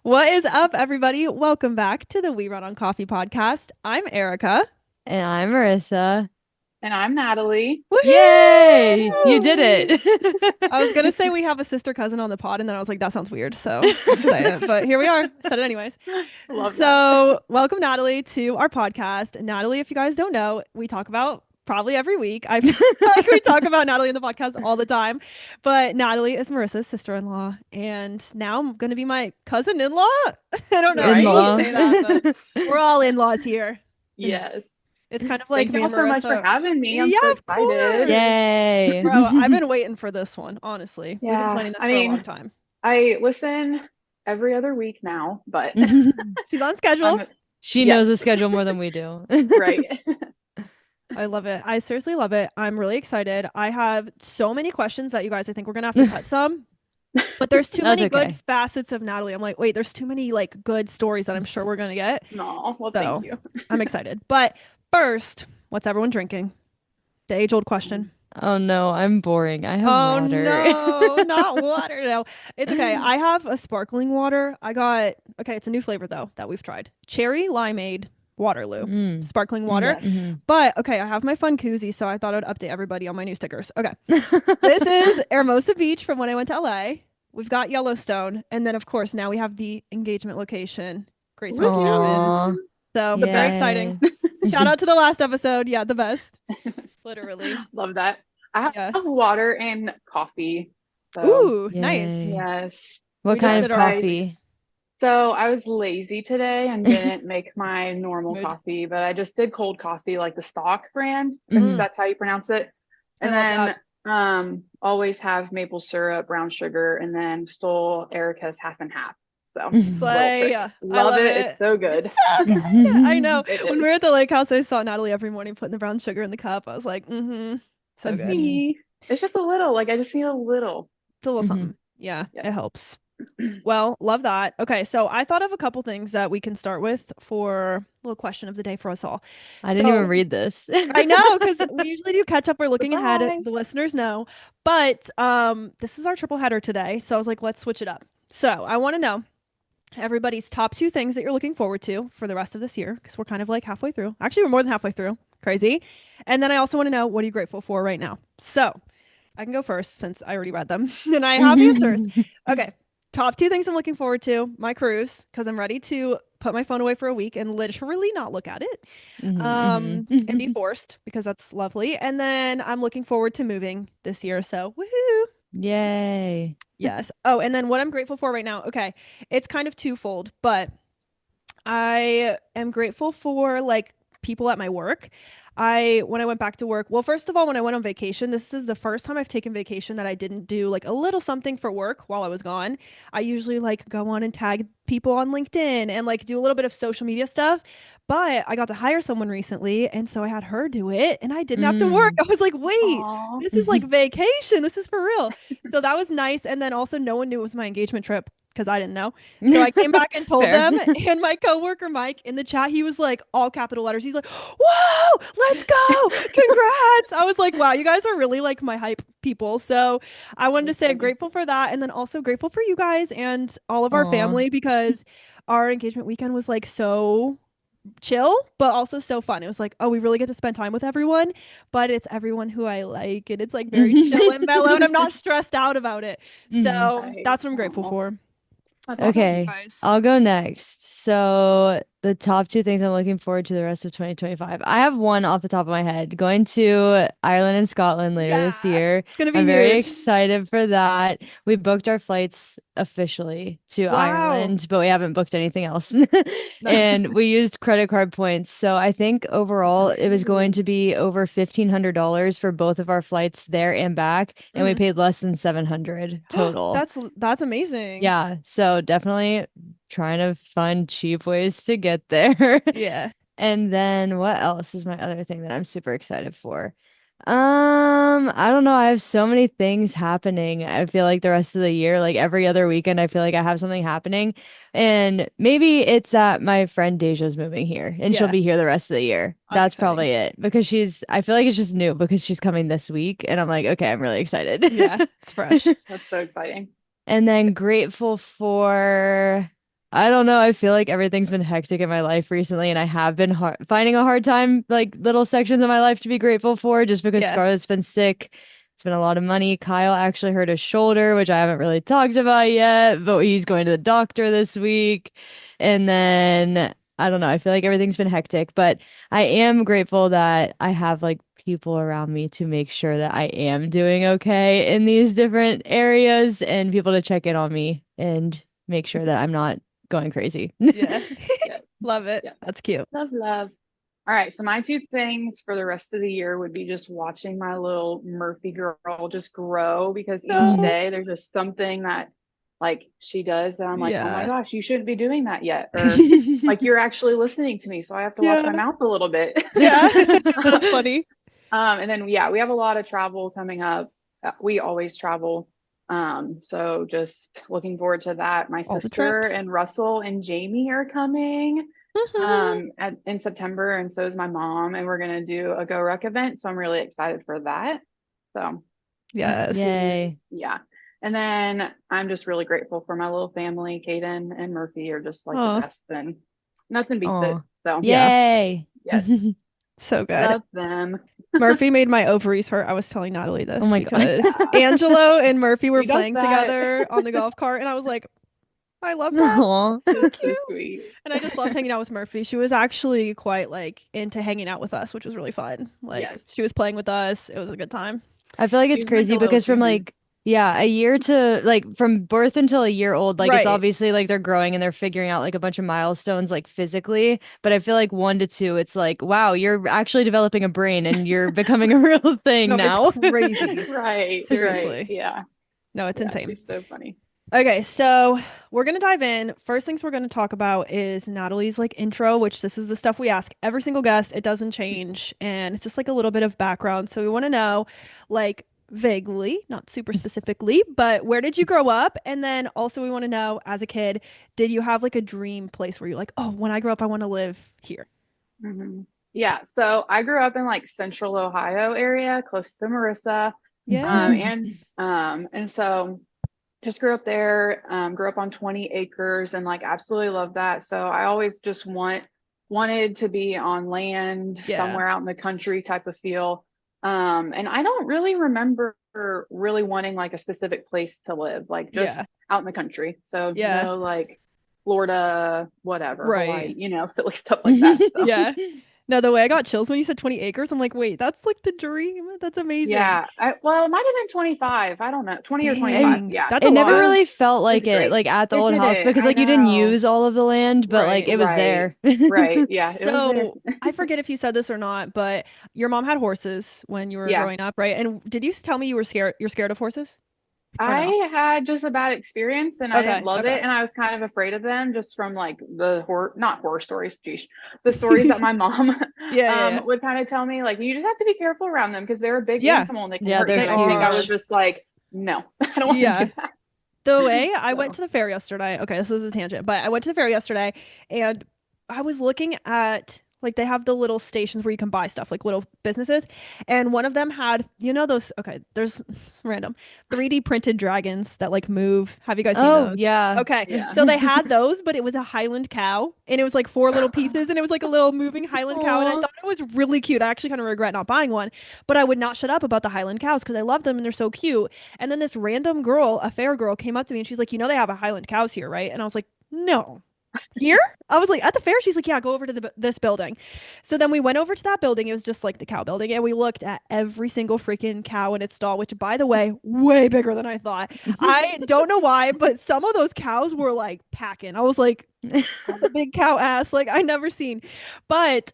What is up, everybody? Welcome back to the We Run on Coffee podcast. I'm Erica. And I'm Marissa. And I'm Natalie. Yay! You did Woohoo! it. I was gonna say we have a sister cousin on the pod, and then I was like, that sounds weird, so I didn't say it. But here we are. Said it anyways. Love that. So, welcome Natalie to our podcast. Natalie, if you guys don't know, we talk about probably every week. I feel like we talk about Natalie in the podcast all the time. But Natalie is Marissa's sister-in-law, and now I'm gonna be my cousin-in-law. I don't know if you want In-law. to say that, but we're all in-laws here. Yes. It's kind of like Thank me you all and so much for Marissa. having me. I'm Yeah, so of excited. course. Yay. Bro, I've been waiting for this one, honestly. We've been Yeah. planning this I for a long mean, time. I listen every other week now, but She's on schedule. I'm, She yes, knows the schedule more than we do. right. I love it. I seriously love it. I'm really excited. I have so many questions that you guys, I think we're gonna have to cut some. But there's too That's many good okay. facets of Natalie. I'm like, wait, there's too many like good stories that I'm sure we're gonna get. No, well, thank So you. I'm excited. But first, what's everyone drinking? The age-old question. Oh no, I'm boring. I have Oh water. no, not water. No, it's okay. I have a sparkling water. Okay, it's a new flavor though that we've tried. Cherry limeade Waterloo Mm. sparkling water. Yes. But okay, I have my fun koozie, so I thought I'd update everybody on my new stickers. Okay, this is Hermosa Beach from when I went to LA. We've got Yellowstone, and then of course now we have the engagement location, Great Smoky Mountains. Aw. So very exciting. Yay. Shout out to the last episode. Yeah, the best. Literally. Love that. I Yeah. have water and coffee. So, Ooh, nice. Yay. yes. What We just kind did of our I coffee? so I was lazy today and didn't make my normal mood. coffee, but I just did cold coffee, like the stock brand. I think Mm, that's how you pronounce it. I And love that. then always have maple syrup, brown sugar, and then stole Erica's half and half. So little Slay. trick. I Love love it. It's it. so It's good. so good. I know. It When we is. were at the lake house, I saw Natalie every morning putting the brown sugar in the cup. I was like, mm-hmm. So That's good. me. It's just a little, like I just need a little. It's a little Mhm. something. Yeah, Yeah. it helps. Well, love that. Okay, so I thought of a couple things that we can start with for a little question of the day for us all. I didn't even So read this. I know because we usually do catch up or looking ahead. The Surprise. listeners know, but this is our triple header today. So I was like, let's switch it up. So I want to know everybody's top two things that you're looking forward to for the rest of this year because we're kind of like halfway through. Actually, we're more than halfway through. Crazy. And then I also want to know what are you grateful for right now. So I can go first since I already read them and I have answers. Okay. Top two things I'm looking forward to my cruise because I'm ready to put my phone away for a week and literally not look at it and be forced because that's lovely. And then I'm looking forward to moving this year. So woohoo. Yay. Yes. Oh, and then what I'm grateful for right now. Okay. It's kind of twofold, but I am grateful for like people at my work. When I went back to work, well, first of all, when I went on vacation, this is the first time I've taken vacation that I didn't do like a little something for work while I was gone. I usually like go on and tag people on LinkedIn and like do a little bit of social media stuff. But I got to hire someone recently, and so I had her do it, and I didn't have to work. Mm. I was like, wait, Aw. this is like vacation. This is for real. So that was nice. And then also, no one knew it was my engagement trip because I didn't know. So I came back and told Fair. them, and my coworker Mike in the chat, he was like, all capital letters. He's like, "Whoa, let's go! Congrats!" I was like, "Wow, you guys are really like my hype people." So I wanted to say I'm Awesome. grateful for that, and then also grateful for you guys and all of our Aw. family because our engagement weekend was like so chill, but also so fun. It was like, oh, we really get to spend time with everyone, but it's everyone who I like, and it's like very chill and mellow, and I'm not stressed out about it. Mhm. So Right. that's what I'm grateful Aw. for. That's What about you awesome. Okay, guys? I'll go next. So, the top two things I'm looking forward to the rest of 2025. I have one off the top of my head. Going to Ireland and Scotland later this Yeah, year. it's gonna be I'm very huge. excited for that. We booked our flights officially to Wow. Ireland, but we haven't booked anything else. Nice. And we used credit card points. So, I think overall it was going Ooh. to be over $1,500 for both of our flights there and back, and we Mhm. paid less than 700 total. That's amazing. Yeah, so definitely trying to find cheap ways to get there. Yeah. And then what else is my other thing that I'm super excited for? I don't know. I have so many things happening. I feel like the rest of the year, like every other weekend, I feel like I have something happening. And maybe it's that my friend Deja's moving here and she'll Yeah. be here the rest of the year. That's That's exciting. probably it because I feel like it's just new because she's coming this week. And I'm like, okay, I'm really excited. Yeah, it's fresh. That's so exciting. And then grateful for. I don't know. I feel like everything's been hectic in my life recently, and I have been finding a hard time, like little sections of my life to be grateful for, just because Yeah. Scarlett's been sick. It's been a lot of money. Kyle actually hurt his shoulder, which I haven't really talked about yet, but he's going to the doctor this week. And then I don't know. I feel like everything's been hectic, but I am grateful that I have like people around me to make sure that I am doing okay in these different areas and people to check in on me and make sure that I'm not going crazy. Yeah. Yes. Love it. Yeah. That's cute. Love, love. All right. So my two things for the rest of the year would be just watching my little Murphy girl just grow because each No. day there's just something that like she does that I'm like, oh my Yeah. gosh, you shouldn't be doing that yet. Or like you're actually listening to me, so I have to watch my Yeah. mouth a little bit. Yeah. That's funny. And then yeah, we have a lot of travel coming up. We always travel. So just looking forward to that. My All the sister trips. and Russell and Jamie are coming in September, and so is my mom, and we're gonna do a Go Ruck event. So I'm really excited for that. So Yes. Yay. yeah. And then I'm just really grateful for my little family. Kaden and Murphy are just like the Oh, best, and nothing beats it. Oh. So yeah. Yay. yes, So good. love them. Murphy made my ovaries hurt. I was telling Natalie Oh this my God. because Yeah, Angelo and Murphy were he does playing that. together on the golf cart, and I was like, I love that. No. So It's cute. so sweet. And I just loved hanging out with Murphy. She was actually quite like into hanging out with us, which was really fun. Like Yes, she was playing with us. It was a good time. I feel like it's she's like a crazy little because from human. like, yeah, a year to like from birth until a year old, like it's Right. obviously like they're growing and they're figuring out like a bunch of milestones like physically. But I feel like 1 to 2, it's like, wow, you're actually developing a brain and you're becoming a real thing No, it's now. crazy. Right, right. Seriously. Yeah, No, it's yeah, insane. she's so funny. Okay, so we're gonna dive in. First things we're gonna talk about is Natalie's like intro, which this is the stuff we ask every single guest. It doesn't change, and it's just like a little bit of background. So we want to know, like vaguely, not super specifically, but where did you grow up? And then also we want to know, as a kid, did you have like a dream place where you're like, oh, when I grow up, I want to live here? Hmm. Yeah, so I grew up in like central Ohio area, close to Marissa. Yeah. And so just grew up there, grew up on 20 acres and like absolutely love that. So I always just wanted to be on land Yeah. somewhere out in the country type of feel. And I don't really remember really wanting like a specific place to live, like just Yeah. out in the country. So Yeah. no like Florida, whatever, Hawaii, Right. silly stuff like that. So Yeah. No, the way I got chills when you said 20 acres, I'm like, wait, that's like the dream. That's amazing. yeah, well, it might have been 25. I don't know, 20 or 25. And Dang, Yeah, that's a it never lot. really felt it's like it, great. like at the It old house, didn't. because I like you didn't know. use all of the land, but like Right. it was Right. there. Right. Yeah, it was there. So I forget if you said this or not, but your mom had horses when you were Yeah. growing up, right? And did you tell me you were scared? You're scared of horses or I no? had just a bad experience and I didn't Okay. love Okay. it. And I was kind of afraid of them just from like the not horror stories, geez, the stories that my mom Yeah. Yeah. Yeah. would kind of tell me. Like, you just have to be careful around them because they're a big Yeah. animal and they can Yeah, hurt you. they're They And I think I was are. huge. just like, no, I don't want to do Yeah. that. The way I went So, to the fair yesterday, okay, this is a tangent, but I went to the fair yesterday and I was looking at like they have the little stations where you can buy stuff, like little businesses. And one of them had, those, okay, there's random 3D printed dragons that like move. Have you guys seen Oh, those? yeah. Okay. yeah. So they had those, but it was a Highland cow and it was like four little pieces and it was like a little moving Highland cow. And I Aw. thought it was really cute. I actually kind of regret not buying one, but I would not shut up about the Highland cows because I love them and they're so cute. And then this random girl, a fair girl, came up to me and she's like, they have a Highland cows here, right? And I was like, no. Here? I was like, at the fair? She's like, yeah, go over to this building. So then we went over to that building. It was just like the cow building. And we looked at every single freaking cow in its stall, which, by the way, way bigger than I thought. I don't know why, but some of those cows were like packing. I was like, the big cow ass, like I never seen. But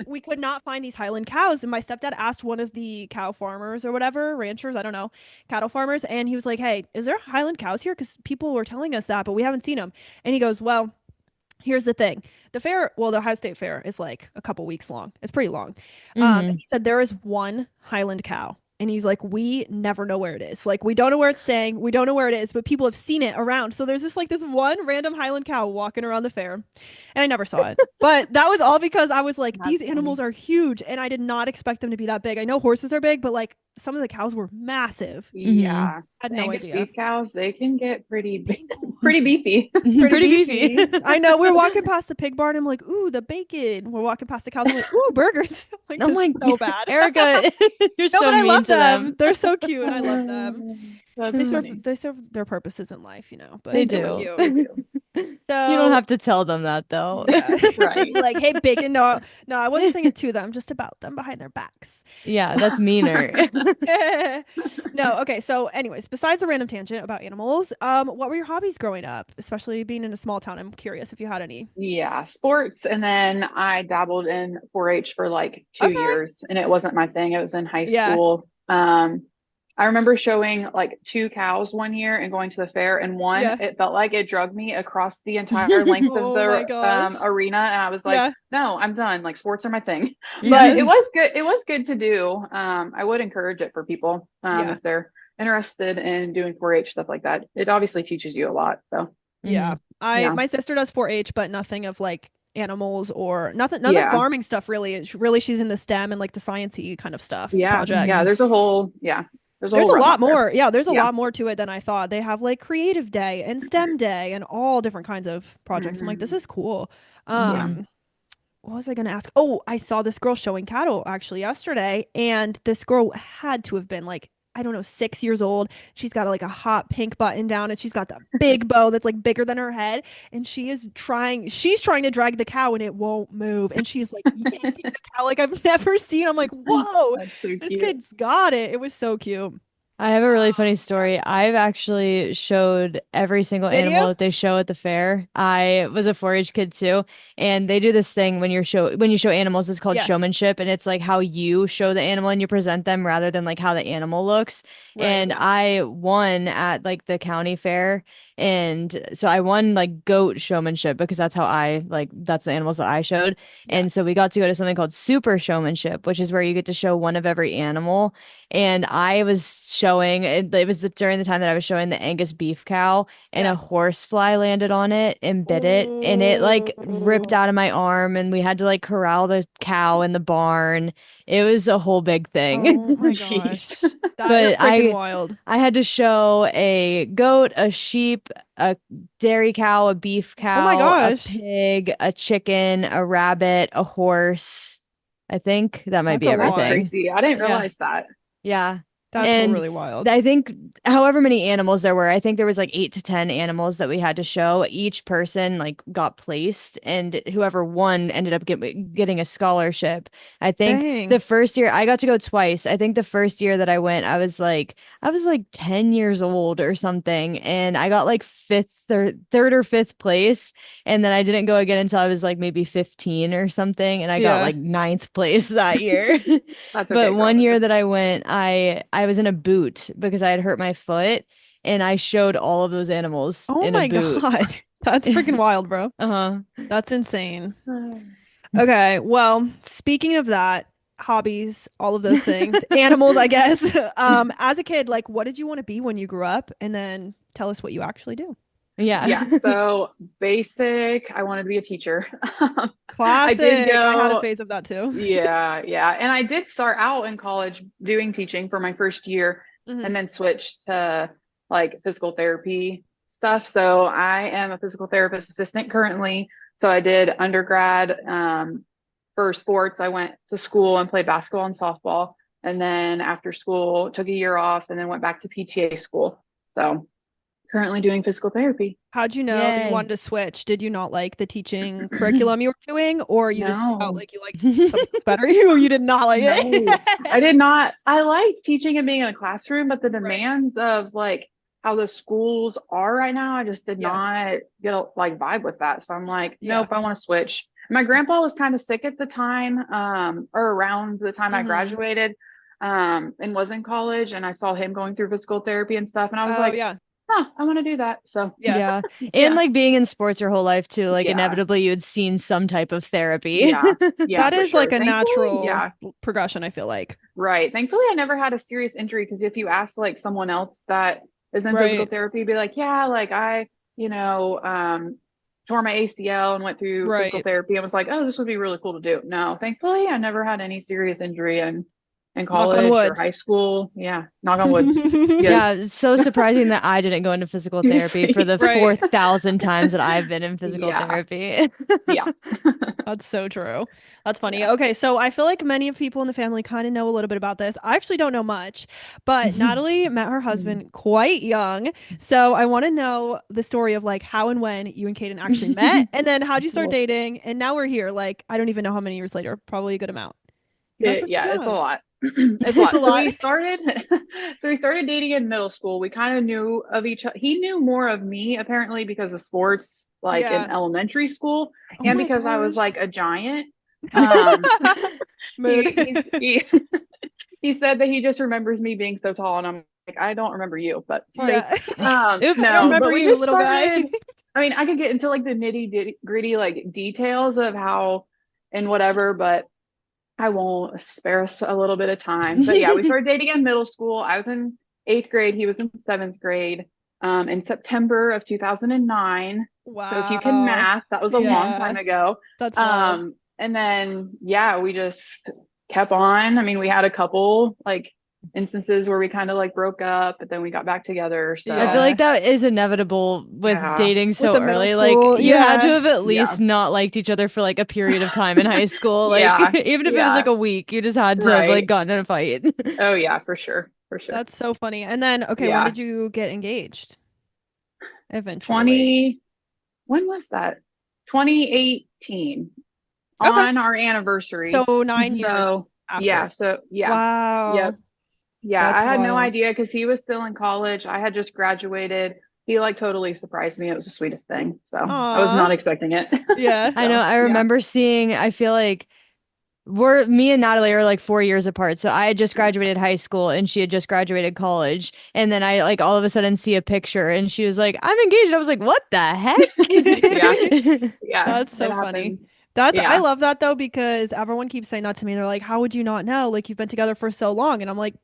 we could not find these Highland cows. And my stepdad asked one of the cow farmers or whatever, ranchers, I don't know, cattle farmers. And he was like, hey, is there Highland cows here? Because people were telling us that, but we haven't seen them. And he goes, well, here's the thing. The fair, well, the Ohio State Fair is like a couple weeks long. It's pretty long. And Hmm. he said there is one Highland cow. And he's like, we never know where it is. Like, we don't know where it's staying. We don't know where it is, but people have seen it around. So there's just like this one random Highland cow walking around the fair. And I never saw it. But that was all because I was like, That's these animals funny. are huge. And I did not expect them to be that big. I know horses are big, but like some of the cows were massive. Yeah. Had The no Angus idea. beef cows, they can get Big boy. pretty beefy. Pretty beefy. I know. We were walking past the pig barn. I'm like, ooh, the bacon. We're walking past the cows. I'm like, ooh, burgers. I'm like, Oh this is my so bad. Erica, you're No, so but I mean love to them. them. They're so cute. I love them. That's funny. They serve their purposes in life, but They they were do. cute. You don't So have to tell them that though. yeah. Right. Like, hey, bacon. No, no, I wasn't saying it to them, just about them behind their backs. Yeah, that's meaner. No, okay. So, anyways, besides the random tangent about animals, what were your hobbies growing up? Especially being in a small town. I'm curious if you had any. Yeah, sports. And then I dabbled in 4-H for like two Okay. years, and it wasn't my thing. It was in high Yeah. school. I remember showing like two cows one year and going to the fair, and one, Yeah. it felt like it drugged me across the entire length of Oh my the gosh. arena, and I was like, Yeah. no, I'm done. Like sports are my thing. But it Yes. was good. It was good to do. I would encourage it for people Yeah. if they're interested in doing 4-H stuff like that. It obviously teaches you a lot. So Yeah. Mhm. yeah, My sister does 4-H, but nothing of like animals or nothing, none of the yeah, farming stuff really. It's really she's in the STEM and like the sciencey kind of stuff, yeah, projects. yeah. There's a There's whole a realm lot out there. more. Yeah, there's a Yeah. lot more to it than I thought. They have like creative day and STEM day and all different kinds of projects. I'm like, this Mhm. is cool. Yeah. Mhm. What was I going to ask? Oh, I saw this girl showing cattle actually yesterday, and this girl had to have been like, I don't know, 6 years old. She's got like a hot pink button down, and she's got that big bow that's like bigger than her head, and she's trying to drag the cow, and it won't move, and she's like yanking the cow like I've never seen. I'm like, whoa, That's so this cute. kid's got it. It was so cute. I have a really funny story. I've actually showed every single Did animal you? that they show at the fair. I was a 4-H kid too, and they do this thing when you show animals, it's called Yeah, showmanship, and it's like how you show the animal and you present them rather than like how the animal looks. right. And I won at like the county fair, and so I won like goat showmanship because that's the animals that I showed. Yeah. And so we got to go to something called super showmanship, which is where you get to show one of every animal. And I was showing it was during the time that I was showing the Angus beef cow, and Yeah. a horse fly landed on it and bit it, and it like ripped Oh, out of my arm, and we had to like corral the cow in the barn. It was a whole big thing. oh my Jeez. gosh. That is But freaking wild. I had to show a goat, a sheep, a dairy cow, a beef Oh my cow, a gosh. pig, a chicken, a rabbit, a horse. I think that might That's be a That's lot. everything. crazy. I didn't Yeah. realize that. Yeah. That's And really wild. I think however many animals there were, I think there was like 8 to 10 animals that we had to show. Each person like got placed, and whoever won ended up getting a scholarship. I think Dang. the first year I got to go twice. I think the first year that I went, I was like 10 years old or something, and I got like fifth or third or fifth place. And then I didn't go again until I was like maybe 15 or something, and I got Yeah. like ninth place that year. That's But okay, girl. one That's year okay. that I went, I was in a boot because I had hurt my foot, and I showed all of those animals Oh in a my boot. God. That's freaking wild, bro. Uh-huh. That's insane. Okay. Well, speaking of that, hobbies, all of those things, animals, I guess. As a kid, like what did you want to be when you grew up? And then tell us what you actually do. Yeah. Yeah, so basic, I wanted to be a teacher. I did Classic. I had a go, phase of that too. yeah, yeah. And I did start out in college doing teaching for my first year Hmm. and then switched to like physical therapy stuff. So I am a physical therapist assistant currently. So I did undergrad for sports. I went to school and played basketball and softball. And then after school, took a year off and then went back to PTA school. So currently doing physical therapy. How'd you know you Yay. wanted to switch? Did you not like the teaching curriculum you were doing, or you just felt No, like you liked something else better? You did not like no, I it. did not. I liked teaching and being in a classroom, but the Right. demands of like how the schools are right now, I just did Yeah. not get a like vibe with that. So I'm like, Yeah. nope, I want to switch. My grandpa was kind of sick at the time, or around the time I Hmm. graduated, and was in college, and I saw him going through physical therapy and stuff, and I was Oh like, yeah. oh, I want to do that. So Yeah. Yeah. And Yeah. like being in sports your whole life too, like yeah, inevitably you had seen some type of therapy. yeah, yeah, That for is like sure. a Thankfully, natural yeah. progression, I feel like. Right. Thankfully, I never had a serious injury because if you ask like someone else that is in physical Right. therapy, be like, yeah, like I, tore my ACL and went through physical Right. therapy and was like, oh, this would be really cool to do. No, thankfully, I never had any serious injury and in Knock on college or wood. high school. Yeah, knock on wood. Yes. Yeah, it's so surprising that I didn't go into physical therapy for the Right. 4,000 times that I've been in physical Yeah. therapy. Yeah. That's so true. That's funny. Yeah. Okay, so I feel like many of people in the family kind of know a little bit about this. I actually don't know much, but Natalie met her husband quite young. So I want to know the story of like how and when you and Kaden actually met, and then how'd you start Well, dating? And now we're here. Like, I don't even know how many years later, probably a good amount. You guys were so yeah, it's a young. lot. It's a It's a lot. So lot. we started so we started dating in middle school. We kind of knew of each other. He knew more of me apparently because of sports, like in Yeah. elementary school, Oh and my because I was gosh. like a giant. Um, Mood. he said that he just remembers me being so tall, and I'm like, I don't remember you, but sorry. Yeah. I Oops. No, but remember we you, just little guy. started. I mean, I could get into like the gritty like details of how and whatever, but I won't, spare us a little bit of time. But yeah, we started dating in middle school. I was in eighth grade. He was in seventh grade. In September of 2009. So if you can Wow. math, that was a long Yeah. time ago. That's wild. And then yeah, we just kept on. I mean, we had a couple like instances where we kind of like broke up, but then we got back together. I feel So like Yeah. that is inevitable with yeah, dating With so the middle early. Like school. you had to Yeah. have at yeah, least not liked each other for like a period of time in high school. Like yeah, even if it was like yeah, a week, you just had to have like right. gotten in a fight. Oh yeah, for sure, for sure. That's so funny. And then, okay, when Yeah. did you get engaged? Eventually. 20, when was that? 2018 Okay. on our anniversary. So 9 years So, yeah, after. so yeah. Wow. Yep. Yeah, I That's had no wild. idea because he was still in college. I had just graduated. He like totally surprised me. It was the sweetest thing. So, I was Aw. not expecting it. Yeah. I know. So, I yeah. remember seeing, I feel like me and Natalie are like 4 years apart. So I had just graduated high school and she had just graduated college. And then I like all of a sudden see a picture and she was like, I'm engaged. I was like, what the Yeah. heck? Yeah. That's It so funny. happened. I Yeah. love that though because everyone keeps saying that to me. They're like, "How would you not know? Like you've been together for so long." And I'm like,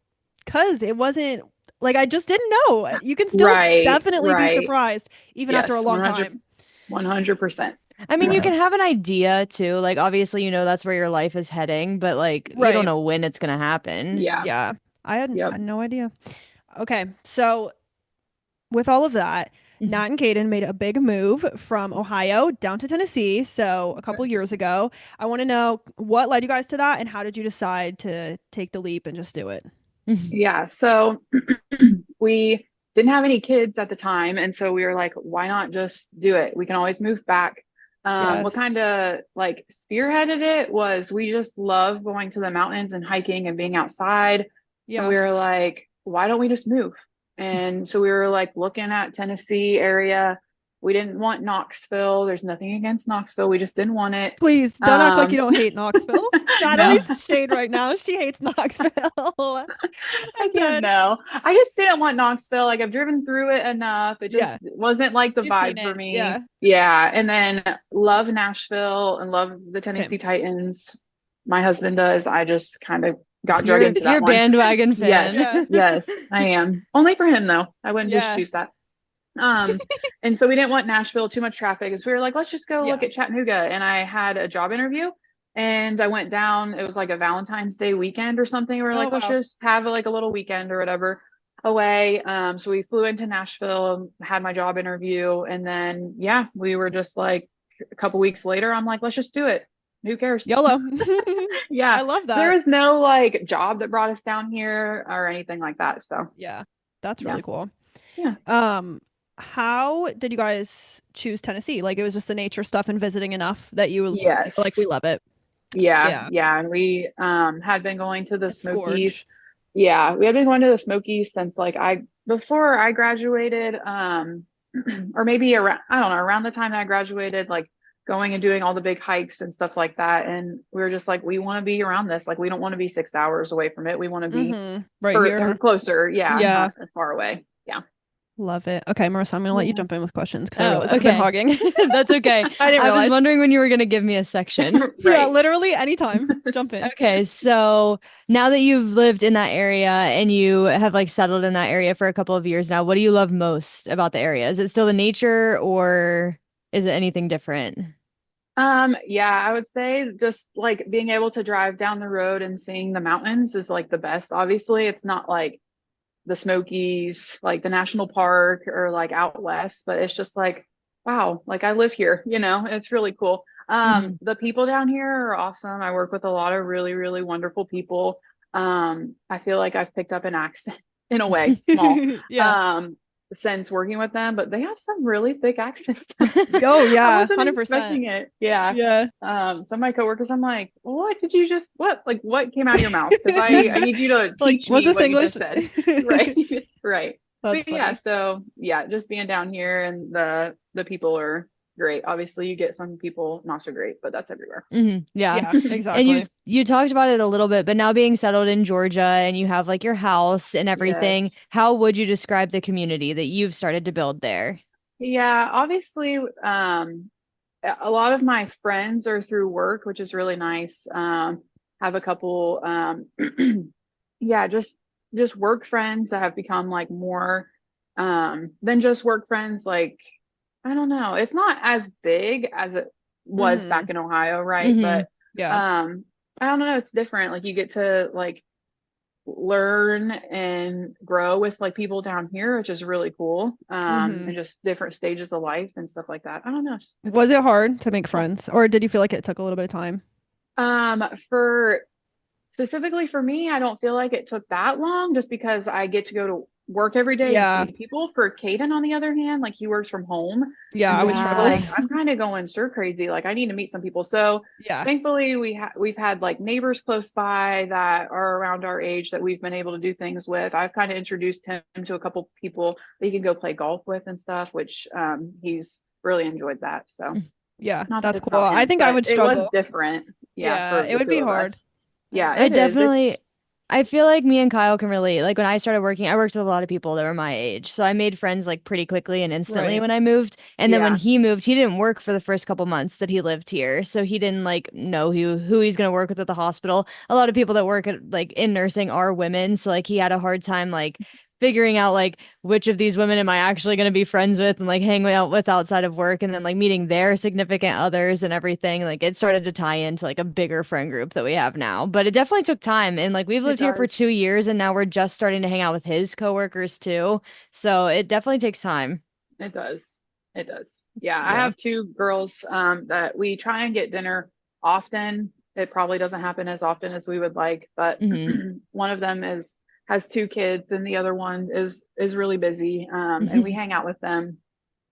"Cause it wasn't like I just didn't know. You can still Right. definitely be Right. surprised even after a Yes. long time." 100%. I mean, you Yeah. can have an idea too. Like, obviously, you know that's where your life is heading, but like, you don't Right. know when it's gonna happen. Yeah. Yeah. I Yep. had no idea. Okay. So with all of that, Mhm. Nat and Kaden made a big move from Ohio down to Tennessee. So a couple years ago, I want to know what led you guys to that and how did you decide to take the leap and just do it? Yeah. So we didn't have any kids at the time. And so we were like, why not just do it? We can always move back. What Yes. kind of like spearheaded it was we just love going to the mountains and hiking and being outside. And Yeah. we were like, why don't we just move? And so we were like looking at Tennessee area. We didn't want Knoxville. There's nothing against Knoxville. We just didn't want it. Please don't act like you Um, don't hate Knoxville. no, Natalie's shade right now. She hates Knoxville. I I'm can't dead. know. I just didn't want Knoxville. Like I've driven through it enough. It just Yeah. wasn't like the You've seen vibe for it. Yeah. me. Yeah. And then love Nashville and love the Same. Tennessee Titans. My husband does. I just kind of got drug You're into you're that a one. bandwagon Yes. fan. Yeah. Yes, I am. Only for him though. I wouldn't just Yeah. choose that. Um, and so we didn't want Nashville, too much traffic. And so we were like, let's just go look Yeah. at Chattanooga. And I had a job interview and I went down. It was like a Valentine's Day weekend or something. We were Oh like, let's wow. just have like a little weekend or whatever away. So we flew into Nashville, had my job interview, and then yeah, we were just like a couple weeks later, I'm like, let's just do it. Who cares? YOLO. Yeah. I love There that. was no like job that brought us down here or anything like that. So Yeah. That's yeah. really cool. Yeah. Um, how did you guys choose Tennessee? Like it was just the nature stuff and visiting enough that you were like, we Yes. love it. Yeah, Yeah. yeah. And we had been going to the It's Smokies. gorge. Yeah, we had been going to the Smokies since like I before I graduated, or maybe around I don't know, around the time I graduated, like going and doing all the big hikes and stuff like that. And we were just like, we want to be around this. Like we don't want to be 6 hours away from it. We want to be Mm-hmm. Right for or here. closer. Yeah, Yeah. not as far away. Yeah. Love it. Okay, Marissa, I'm gonna let you Yeah. jump in with questions because I Oh, realize I've been okay. hogging. That's okay. I didn't I was realize. wondering when you were gonna give me a section. Yeah, Right. literally anytime. Jump in. Okay, so now that you've lived in that area and you have like settled in that area for a couple of years now, what do you love most about the area? Is it still the nature or is it anything different? Yeah, I would say just like being able to drive down the road and seeing the mountains is like the best. Obviously, it's not like the Smokies, like the national park or like out west, but it's just like, wow, like I live here, it's really cool. Hmm. The people down here are awesome. I work with a lot of really, really wonderful people. I feel like I've picked up an accent in a way, small, Yeah. um, since working with them, but they have some really thick accents down here. Oh I yeah, wasn't 100%. expecting it. Yeah. Yeah. Some of my coworkers, I'm like, what did you just, what? Like, what came out of your mouth? Because I need you to Like, teach was me this what you English? just said. Right. Right. That's But yeah, funny. so yeah, just being down here and the people are great. Obviously, you get some people not so great, but that's everywhere. Yeah. Yeah, And exactly. you talked about it a little bit, but now being settled in Georgia and you have like your house and everything, Yes. how would you describe the community that you've started to build there? Yeah, obviously, a lot of my friends are through work, which is really nice. Have a couple, yeah, just work friends that have become like more than just work friends. Like, I don't know, it's not as big as it was Hmm. back in Ohio, right? Hmm. But Yeah. um, I don't know, it's different. Like you get to like learn and grow with like people down here, which is really cool. Hmm. And just different stages of life and stuff like that. I don't know, Was it hard to make cool. friends, or did you feel like it took a little bit of time? For specifically for me, I don't feel like it took that long just because I get to go to work every day and Yeah. see people. For Kaden, on the other hand, like he works from home. Yeah, And I so would he's struggle. like, I'm kind of going stir crazy. Like I need to meet some people. So Yeah. thankfully we've had like neighbors close by that are around our age that we've been able to do things with. I've kind of introduced him to a couple people that he can go play golf with and stuff, which he's really enjoyed that. So Yeah, not that that's it's cool. not I him, think I but would it was struggle. different. Yeah, Yeah, for it the would two be of hard. us. I Yeah, I it is. definitely, It's I feel like me and Kyle can relate. Like when I started working, I worked with a lot of people that were my age. So I made friends like pretty quickly and instantly Right. when I moved. And then when yeah. he moved, he didn't work for the first couple months that he lived here. So he didn't like know who he's going to work with at the hospital. A lot of people that work at like in nursing are women. So like he had a hard time like figuring out like which of these women am I actually going to be friends with and like hang out with outside of work and then like meeting their significant others and everything. Like it started to tie into like a bigger friend group that we have now. But it definitely took time. And like we've It lived here for does. 2 years and now we're just starting to hang out with his coworkers too. So it definitely takes time. It does. It does. Yeah, I Yeah. have two girls that we try and get dinner often. It probably doesn't happen as often as we would like, but Hmm. one of them is has two kids and the other one is really busy. And we hang out with them,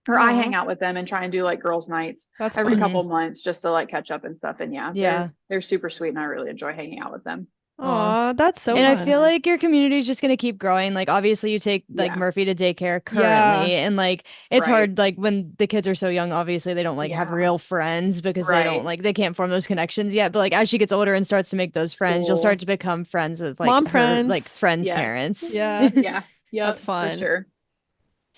or I Aw, hang out with them and try and do like girls' nights that's every fun. Hmm. couple months just to like catch up and stuff. And yeah, Yeah. they're super sweet and I really enjoy hanging out with them. Aw. Aw, that's so And I fun. feel Mhm. like your community is just going to keep growing. Like, obviously, you take like Yeah, Murphy to daycare Yeah. currently. And like, it's right. hard, like, when the kids are so young, obviously, they don't like have Yeah, real friends because they don't right. like, they can't form those connections yet. But like, as she gets older and starts to make those friends, you'll start Cool. to become friends with like Mom her, like, friends. friends' Yes. parents. Yeah, Yeah. that's Yep, for fun. sure.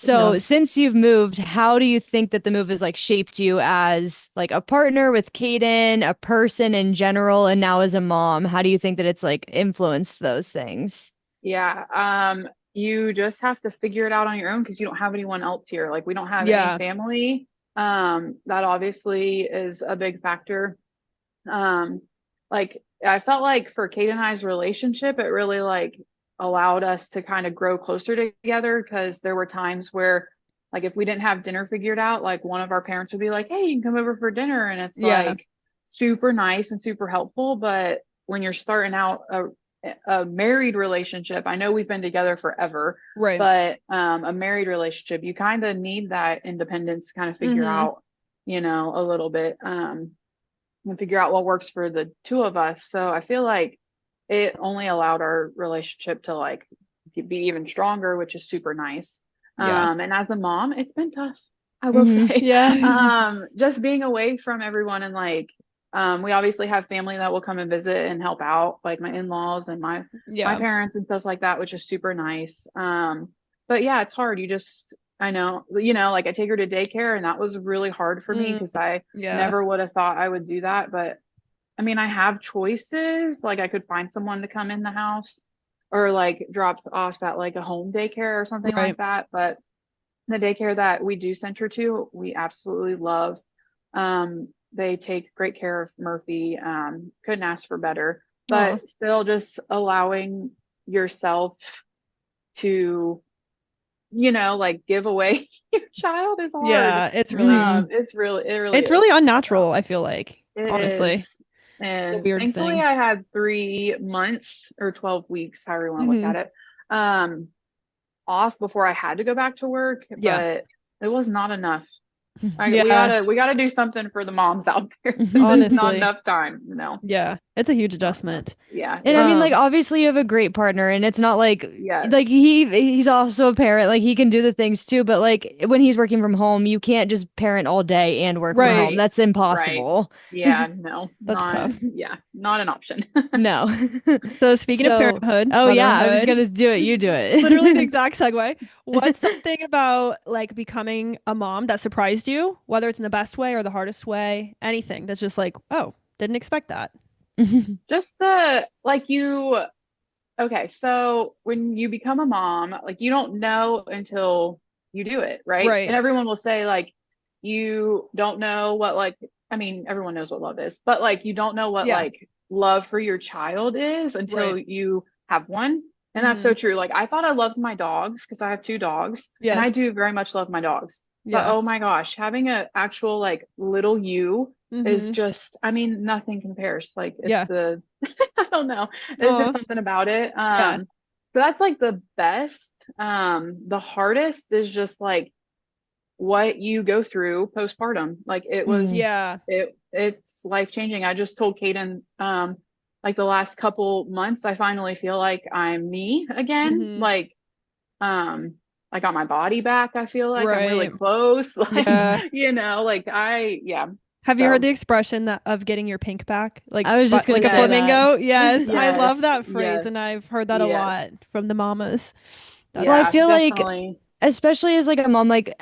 No. So, since you've moved, how do you think that the move has like shaped you as like a partner with Kaden, a person in general, and now as a mom? How do you think that it's like influenced those things? Yeah. You just have to figure it out on your own because you don't have anyone else here. Like we don't have any Yeah. family. That obviously is a big factor. Um, like I felt like for Kate and I's relationship, it really like allowed us to kind of grow closer together because there were times where like if we didn't have dinner figured out, like one of our parents would be like, "Hey, you can come over for dinner." And it's Yeah. like super nice and super helpful, but when you're starting out a married relationship, I know we've been together forever, Right. but a married relationship, you kind of need that independence to kind of figure Mm-hmm. out, a little bit. And figure out what works for the two of us. So I feel like it only allowed our relationship to like be even stronger, which is super nice. Yeah. And as a mom, it's been tough, I will Hmm. say. Yeah. Just being away from everyone and like we obviously have family that will come and visit and help out, like my in-laws and my Yeah. parents and stuff like that, which is super nice. But yeah, it's hard. I know, like I take her to daycare and that was really hard for me Mm, because I yeah. never would have thought I would do that. But I mean, I have choices. Like I could find someone to come in the house or like drop off at like a home daycare or something Right. like that. But the daycare that we do send her to, we absolutely love. they take great care of Murphy. Couldn't ask for better, Oh, but still just allowing yourself to, like give away your child is hard. yeah, it's really It really it's is. really unnatural, I feel like, It honestly. is. The And weird thankfully thing. I had 3 months or 12 weeks, however you want to look Hmm. at it, um, off before I had to go back to work, Yeah. but it was not enough. We Yeah, gotta do something for the moms out there. This is not honestly. enough time. No, Yeah. It's a huge not enough. adjustment. Yeah, And it I mean, is. like, Um, obviously you have a great partner, and it's not like Yes. he's also a parent, like he can do the things too, but like when he's working from home, you can't just parent all day and work from home. right. Right. That's Right. impossible. Yeah, no, That's not, tough. yeah, not an option. No. So speaking of So, parenthood, oh yeah, I was motherhood, gonna do it. You do literally the it. exact segue. What's something about like becoming a mom that surprised you, whether it's in the best way or the hardest way? Anything that's just like, oh, didn't expect that. Just the like you Okay, so when you become a mom, like you don't know until you do it, right? And Right. everyone will say like you don't know what like I mean, everyone knows what love is, but like you don't know what Yeah. like love for your child is until Right. you have one. And that's Hmm. so true. Like I thought I loved my dogs because I have 2 dogs and I Yes. do very much love my dogs. But Yeah. oh my gosh, having a actual like little you is Hmm. just, I mean, nothing compares. Like it's Yeah. the I don't know. There's just Oh, something about it. yeah. So that's like the best. The hardest is just like what you go through postpartum. Like Mm. Yeah. it's life changing. I just told Kaden, like the last couple months, I finally feel like I'm me again. Hmm. Um, I got my body back. I feel like I'm really Right. close. Like, Yeah. like yeah. Have you heard So the expression that of getting your pink back? I was just But gonna like a say yes, that. flamingo? Yes, I love yes, that phrase yes, and I've heard that a yes, lot from the mamas. Well, That's I yeah, feel like definitely. especially as like a mom, like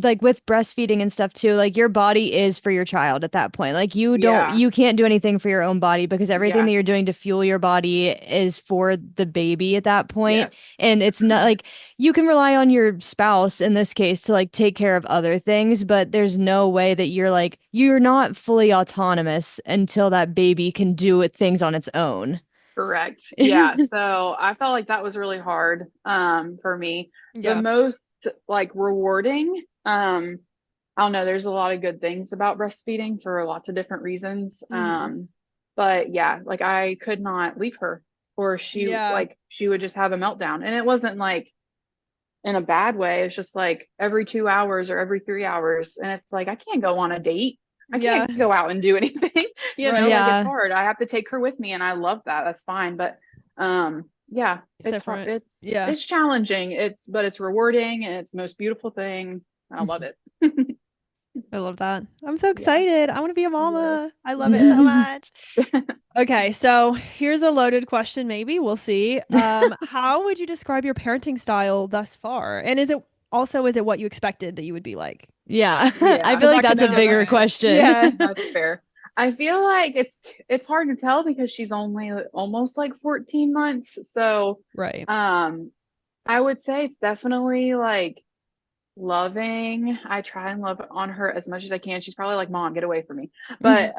like with breastfeeding and stuff too, like your body is for your child at that point. Like Yeah, you can't do anything for your own body because everything yeah, that you're doing to fuel your body is for the baby at that point. yes, And it's not like you can rely on your spouse in this case to like take care of other things, but there's no way that you're not fully autonomous until that baby can do things on its own. correct. Yeah. So I felt like that was really hard, for me. The yeah. most like rewarding, I don't know, there's a lot of good things about breastfeeding for lots of different reasons. Hmm. But yeah, like I could not leave her or Yeah. she would just have a meltdown. And it wasn't like in a bad way. It's just like every 2 hours or every 3 hours. And it's like, I can't go on a date. I Yeah. can't go out and do anything, Right. like it's Yeah. hard. I have to take her with me and I love that. That's fine. But yeah, It's it's hard. different. Yeah. It's challenging. But it's rewarding and it's the most beautiful thing. I love it. I love that. I'm so Yeah. excited. I want to be a Yes. mama. I love it so Yes. much. Okay, so here's a loaded question, maybe. We'll see. How would you describe your parenting style thus far? And is it what you expected that you would be like? Yeah. I Yeah. feel Because like that could that's be a bigger different. question. Yeah. That's fair. I feel like it's hard to tell because she's only almost like 14 months. So, Right. I would say it's definitely like loving. I try and love on her as much as I can. She's probably like, "Mom, get away from me." But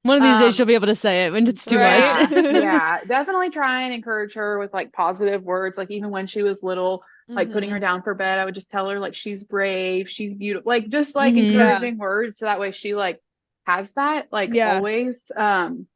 One of these days she'll um be able to say it when it's too much. Right. yeah, yeah, definitely try and encourage her with like positive words. Like even when she was little, like putting Hmm. her down for bed, I would just tell her like she's brave, she's beautiful, like just like Hmm. Yeah. encouraging words so that way she like has that like Yeah. always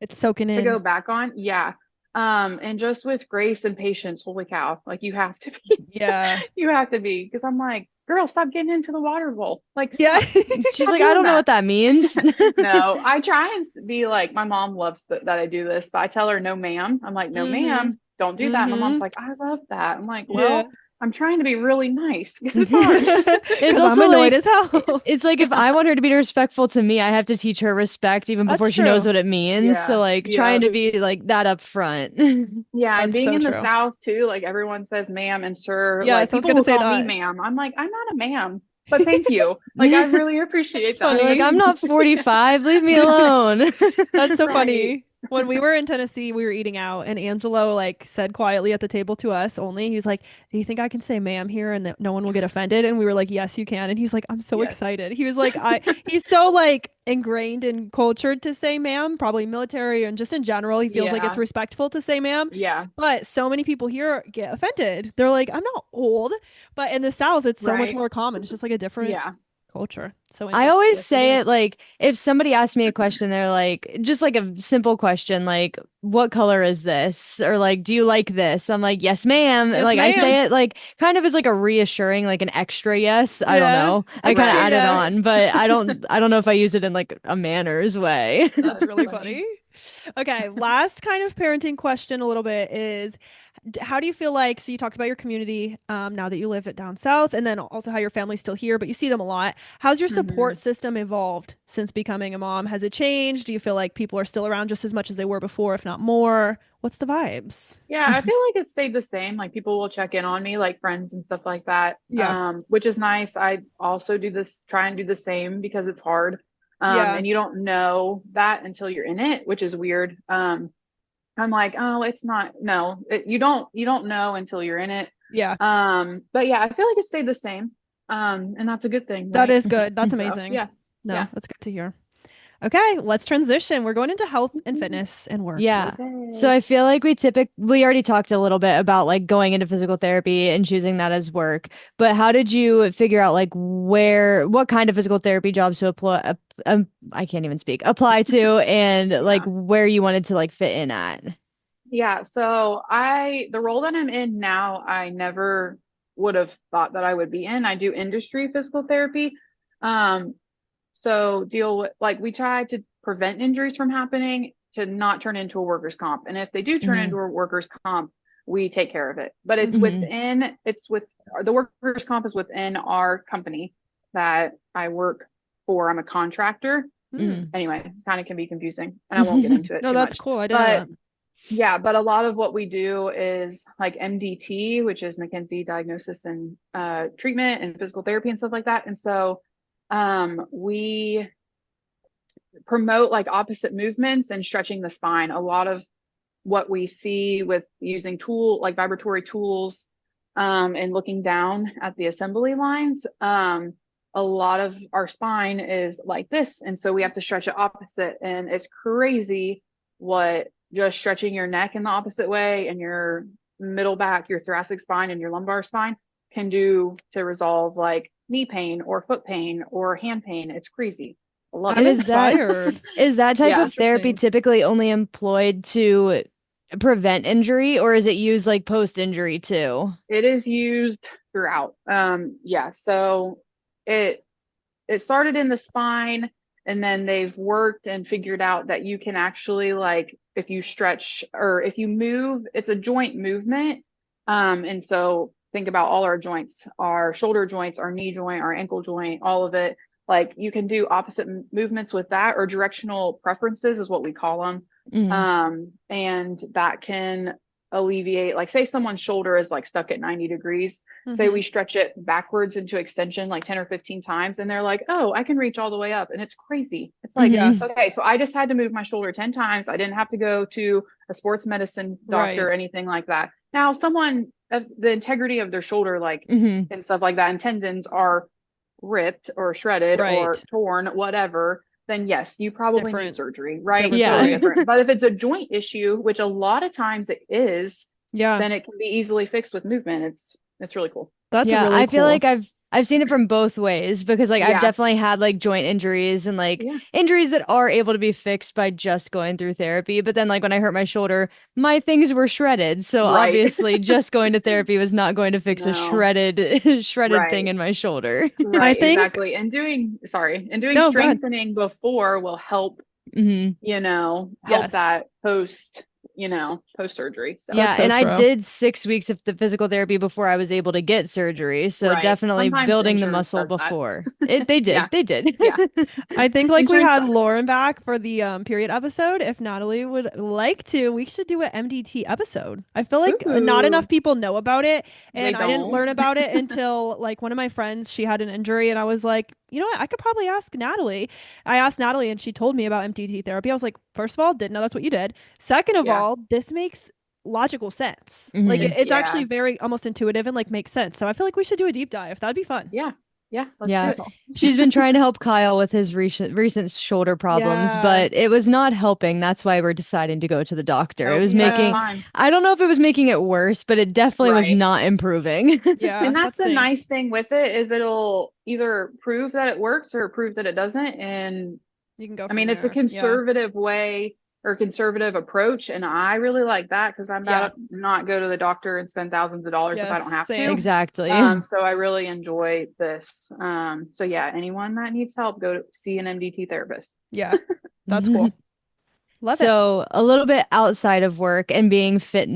It's soaking to go in. back on. Yeah. And just with grace and patience, holy cow, like you have to be Yeah. you have to be because I'm like, girl, stop getting into the water bowl. Like Yeah. stop. She's Stop like, I doing don't know that. what that means. No, I try and be like, my mom loves that I do this, but I tell her, no, ma'am. I'm like, no, Hmm. ma'am, don't do that. My mom's Hmm. like, I love that. I'm like, Yeah. well, I'm trying to be really nice because it's hard. It's Because I'm also annoyed like as hell. it's like if I want her to be respectful to me, I have to teach her respect even That's before she knows true. what it means. So Yeah. like trying Yeah. to be like that up front. Yeah. And That's being so in the true. South too, like everyone says ma'am and sir, like Yes, I was people gonna will say call me that. ma'am. I'm like, I'm not a ma'am, but thank you. Like, I really appreciate You're that. like, Funny. I'm not 45, leave me alone. That's so Right. funny. When we were in Tennessee, we were eating out, and Angelo like said quietly at the table to us only, he's like, "Do you think I can say ma'am here and that no one will get offended?" And we were like, "Yes, you can." And he's like, "I'm so Yes. excited." He was like, he's so like ingrained and cultured to say ma'am, probably military and just in general, he feels like it's Yeah. respectful to say ma'am. Yeah. But so many people here get offended. They're like, "I'm not old," but in the South, it's so much Right. more common. It's just like a different Yeah. culture. So I interesting. always Yes, it say is. it like if somebody asks me a question, they're like, just like a simple question, like, what color is this? Or like, do you like this? I'm like, yes, ma'am. Yes, Like, I Yeah. ma'am. say it like kind of as like a reassuring, like an extra yes. I don't Yeah, know. I kind of extra Right. add it yes. on, but I don't know if I use it in like a manners way. That's That's really funny. funny. Okay, last kind of parenting question a little bit is how do you feel like, so you talked about your community now that you live it down south, and then also how your family's still here, but you see them a lot. How's your support Hmm. system evolved since becoming a mom? Has it changed? Do you feel like people are still around just as much as they were before, if not more? What's the vibes? Yeah, I feel like it stayed the same. Like people will check in on me, like friends and stuff like that, Yeah. which is nice. I also do this, try and do the same because it's hard. Yeah. And you don't know that until you're in it, which is weird. I'm like, oh, it's not, no, you don't know until you're in it. Yeah. But yeah, I feel like it stayed the same. And that's a good thing, That right? is good. That's So amazing. yeah, No, yeah. that's good to hear. Okay, let's transition. We're going into health and fitness and work. Yeah. So Okay. I feel like we already talked a little bit about like going into physical therapy and choosing that as work. But how did you figure out like what kind of physical therapy jobs to I can't even speak, apply to and like Yeah. where you wanted to like fit in at? Yeah, so the role that I'm in now, I never would have thought that I would be in. I do industry physical therapy. Um, so deal with like we try to prevent injuries from happening to not turn into a workers' comp. And if they do turn Hmm. into a workers' comp, we take care of it. But Hmm. it's with the workers' comp is within our company that I work for. I'm a contractor. Hmm. Anyway, kind of can be confusing, and I won't get into it No, too that's much. cool. I didn't know But that. yeah, but a lot of what we do is like MDT, which is McKenzie diagnosis and treatment and physical therapy and stuff like that. And so we promote like opposite movements and stretching the spine. A lot of what we see with using like vibratory tools and looking down at the assembly lines, a lot of our spine is like this. And so we have to stretch it opposite. And it's crazy what just stretching your neck in the opposite way and your middle back, your thoracic spine, and your lumbar spine can do to resolve like knee pain or foot pain or hand pain. It's crazy. I love I'm And it. inspired. is that type Yeah. of therapy Interesting. typically only employed to prevent injury or is it used like post injury too? It is used throughout. Yeah, so it it started in the spine and then they've worked and figured out that you can actually like if you stretch or if you move, it's a joint movement. And so think about all our joints, our shoulder joints, our knee joint, our ankle joint, all of it. Like you can do opposite movements with that or directional preferences is what we call them. Hmm. And that can alleviate, like, say someone's shoulder is like stuck at 90 degrees. Say Hmm. we stretch it backwards into extension like 10 or 15 times, and they're like, oh, I can reach all the way up. And it's crazy. It's like, Yeah, Hmm. okay, so I just had to move my shoulder 10 times. I didn't have to go to a sports medicine doctor right. or anything like that. Now, someone, the integrity of their shoulder, like, Hmm. and stuff like that, and tendons are ripped or shredded or Right. torn, whatever, then yes, you probably need Different, surgery, right? different Totally Yeah. story. different. But if it's a joint issue, which a lot of times it is, Yeah, then it can be easily fixed with movement. It's really cool. that's Yeah, really I feel cool. like I've seen it from both ways because like I've Yeah. definitely had like joint injuries and like Yeah. injuries that are able to be fixed by just going through therapy. But then like when I hurt my shoulder, my things were shredded. So Right. obviously just going to therapy was not going to fix a No. shredded thing Right. in my shoulder. I Right. think, Exactly. And doing no, go ahead. strengthening before will help, Hmm. help Yes, that post surgery. So, Yeah, that's so and I true. did 6 weeks of the physical therapy before I was able to get surgery. So right. definitely Sometimes building the insurance muscle does that. before. They Yeah. did. They did. Yeah. I think like we Insurance had sucks. Lauren back for the period episode. If Natalie would like to, we should do an MDT episode. I feel like not enough Ooh, people know about it, they and I didn't don't. learn about it until like one of my friends, she had an injury, and I was like, you know what? I could probably ask Natalie. I asked Natalie and she told me about MDT therapy. I was like, first of all, didn't know that's what you did. Second of Yeah. all, this makes logical sense. Like Hmm. it's Yeah. actually very almost intuitive and like makes sense. So I feel like we should do a deep dive. That'd be fun. Yeah. Yeah. Let's do Yeah. That's it. all. She's been trying to help Kyle with his recent shoulder problems, Yeah. but it was not helping. That's why we're deciding to go to the doctor. It Nope. was That's Yeah. making, fine. I don't know if it was making it worse, but it definitely was Right. not improving. Yeah. And That that's the nice stinks. thing with it is it'll either prove that it works or prove that it doesn't. And You can go I from mean, it's a there. Yeah. conservative way or conservative approach. And I really like that because I'm Yeah. about to not go to the doctor and spend thousands of dollars if I Yes. don't have to. Same. Exactly. So I really enjoy this. So yeah, anyone that needs help, go to see an MDT therapist. Yeah. That's cool. Love it. So a little bit outside of work and being fit,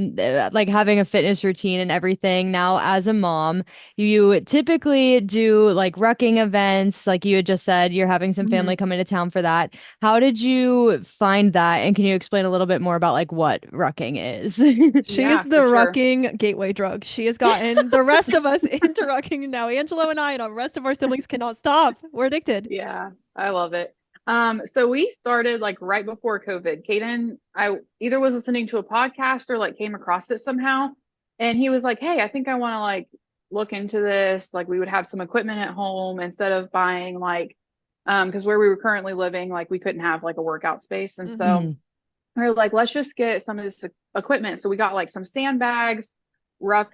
like having a fitness routine and everything. Now, as a mom, you typically do like rucking events, like you had just said. You're having some Mhm. family come into town for that. How did you find that? And can you explain a little bit more about like what rucking is? She is Yeah, the for sure. rucking gateway drug. She has gotten the rest of us into rucking. Now Angelo and I and the rest of our siblings cannot stop. We're addicted. Yeah, I love it. So we started like right before COVID. Kaden, I either was listening to a podcast or like came across it somehow, and he was like, "Hey, I think I want to like look into this." Like we would have some equipment at home instead of buying like, because where we were currently living, like we couldn't have like a workout space, and Hmm. so Mhm. we were like, let's just get some of this equipment. So we got like some sandbags, ruck,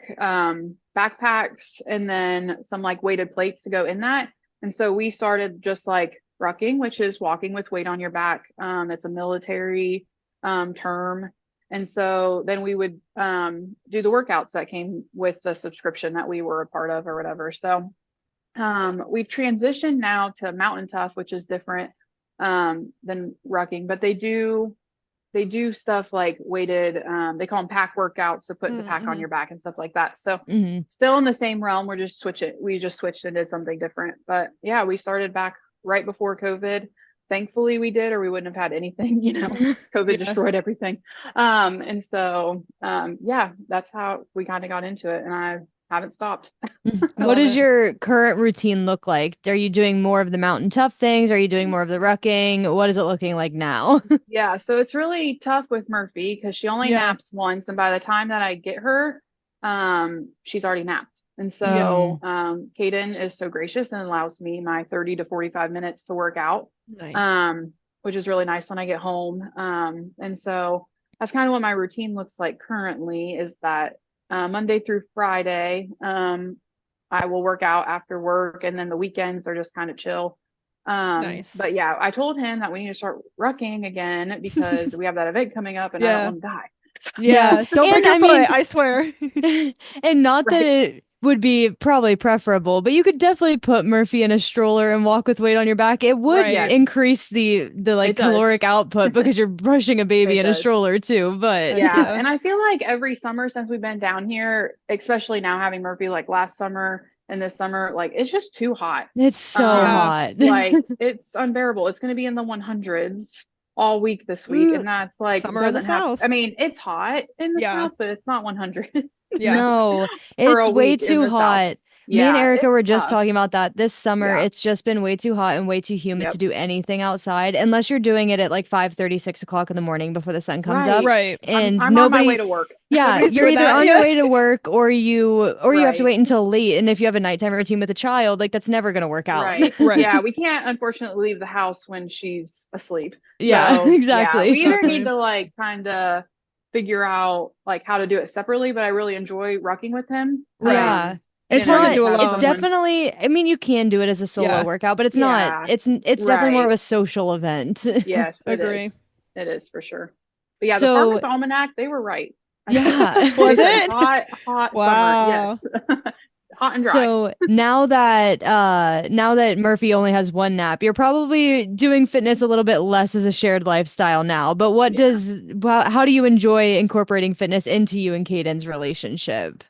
backpacks, and then some like weighted plates to go in that. And so we started just like rucking, which is walking with weight on your back. It's a military term. And so then we would do the workouts that came with the subscription that we were a part of or whatever. So we've transitioned now to Mountain Tough, which is different than rucking, but they do stuff like weighted, they call them pack workouts, so putting the pack on Mm-hmm. your back and stuff like that. So Mhm. still in the same realm, we just switched and did something different. But yeah, we started back right before COVID. Thankfully we did, or we wouldn't have had anything, COVID Yeah. destroyed everything. And so yeah, that's how we kind of got into it, and I haven't stopped. I What love does it. your current routine look like? Are you doing more of the mountain tough things? Are you doing more of the rucking? What is it looking like now? Yeah, so it's really tough with Murphy because she only Yeah. naps once, and by the time that I get her, she's already napped. And Yeah. so, Kaden is so gracious and allows me my 30 to 45 minutes to work out, Nice. which is really nice when I get home. And so that's kind of what my routine looks like currently is that Monday through Friday, I will work out after work, and then the weekends are just kind of chill. Nice. But yeah, I told him that we need to start rucking again because we have that event coming up and I don't Yeah. want to die. Yeah. Don't break And your I mean, foot, I swear. and not that Right. it would be probably preferable, but you could definitely put Murphy in a stroller and walk with weight on your back. It would Right. Yes, increase the like it does. caloric output because you're brushing a baby It in a does. stroller too. But Heck Yeah. yeah. And I feel like every summer since we've been down here, especially now having Murphy like last summer and this summer, like it's just too hot. it's so Yeah. hot. Like it's unbearable. It's going to be in the 100s all week this week. Ugh. And that's like, Summer in the doesn't have, South. I mean, it's hot in the Yeah. South, but it's not 100 Yeah. No, for it's a way week in too the South. hot. Me and Yeah, Erica it's were just tough. talking about that this summer. Yeah. It's just been way too hot and way too humid to Yep. do anything outside unless you're doing it at like 5:30, 6 o'clock in the morning before the sun comes up. Right. Right. And I'm on my way nobody, to work. yeah, Nobody's you're doing either that. on your Yeah. way to work or you have to Right. wait until late. And if you have a nighttime routine with a child, like that's never gonna work out. Right. Right. Yeah, we can't unfortunately leave the house when she's asleep. Yeah, So, yeah, exactly. we either need Exactly. to like kind of figure out like how to do it separately, but I really enjoy rucking with him. Right. Yeah. It's It's hard to not, do have it's alone. someone. definitely, I mean, you can do it as a solo Yeah. workout, but it's not, Yeah, it's definitely more of right. a social event. Yes, it Agree. is. It is for sure. But yeah, the So, Farmer's Almanac, they were right. I think yeah. they Was said it? hot, hot summer. Yes. Wow. Hot and dry. So now that Murphy only has one nap, you're probably doing fitness a little bit less as a shared lifestyle now. But Yeah. how do you enjoy incorporating fitness into you and Caden's relationship?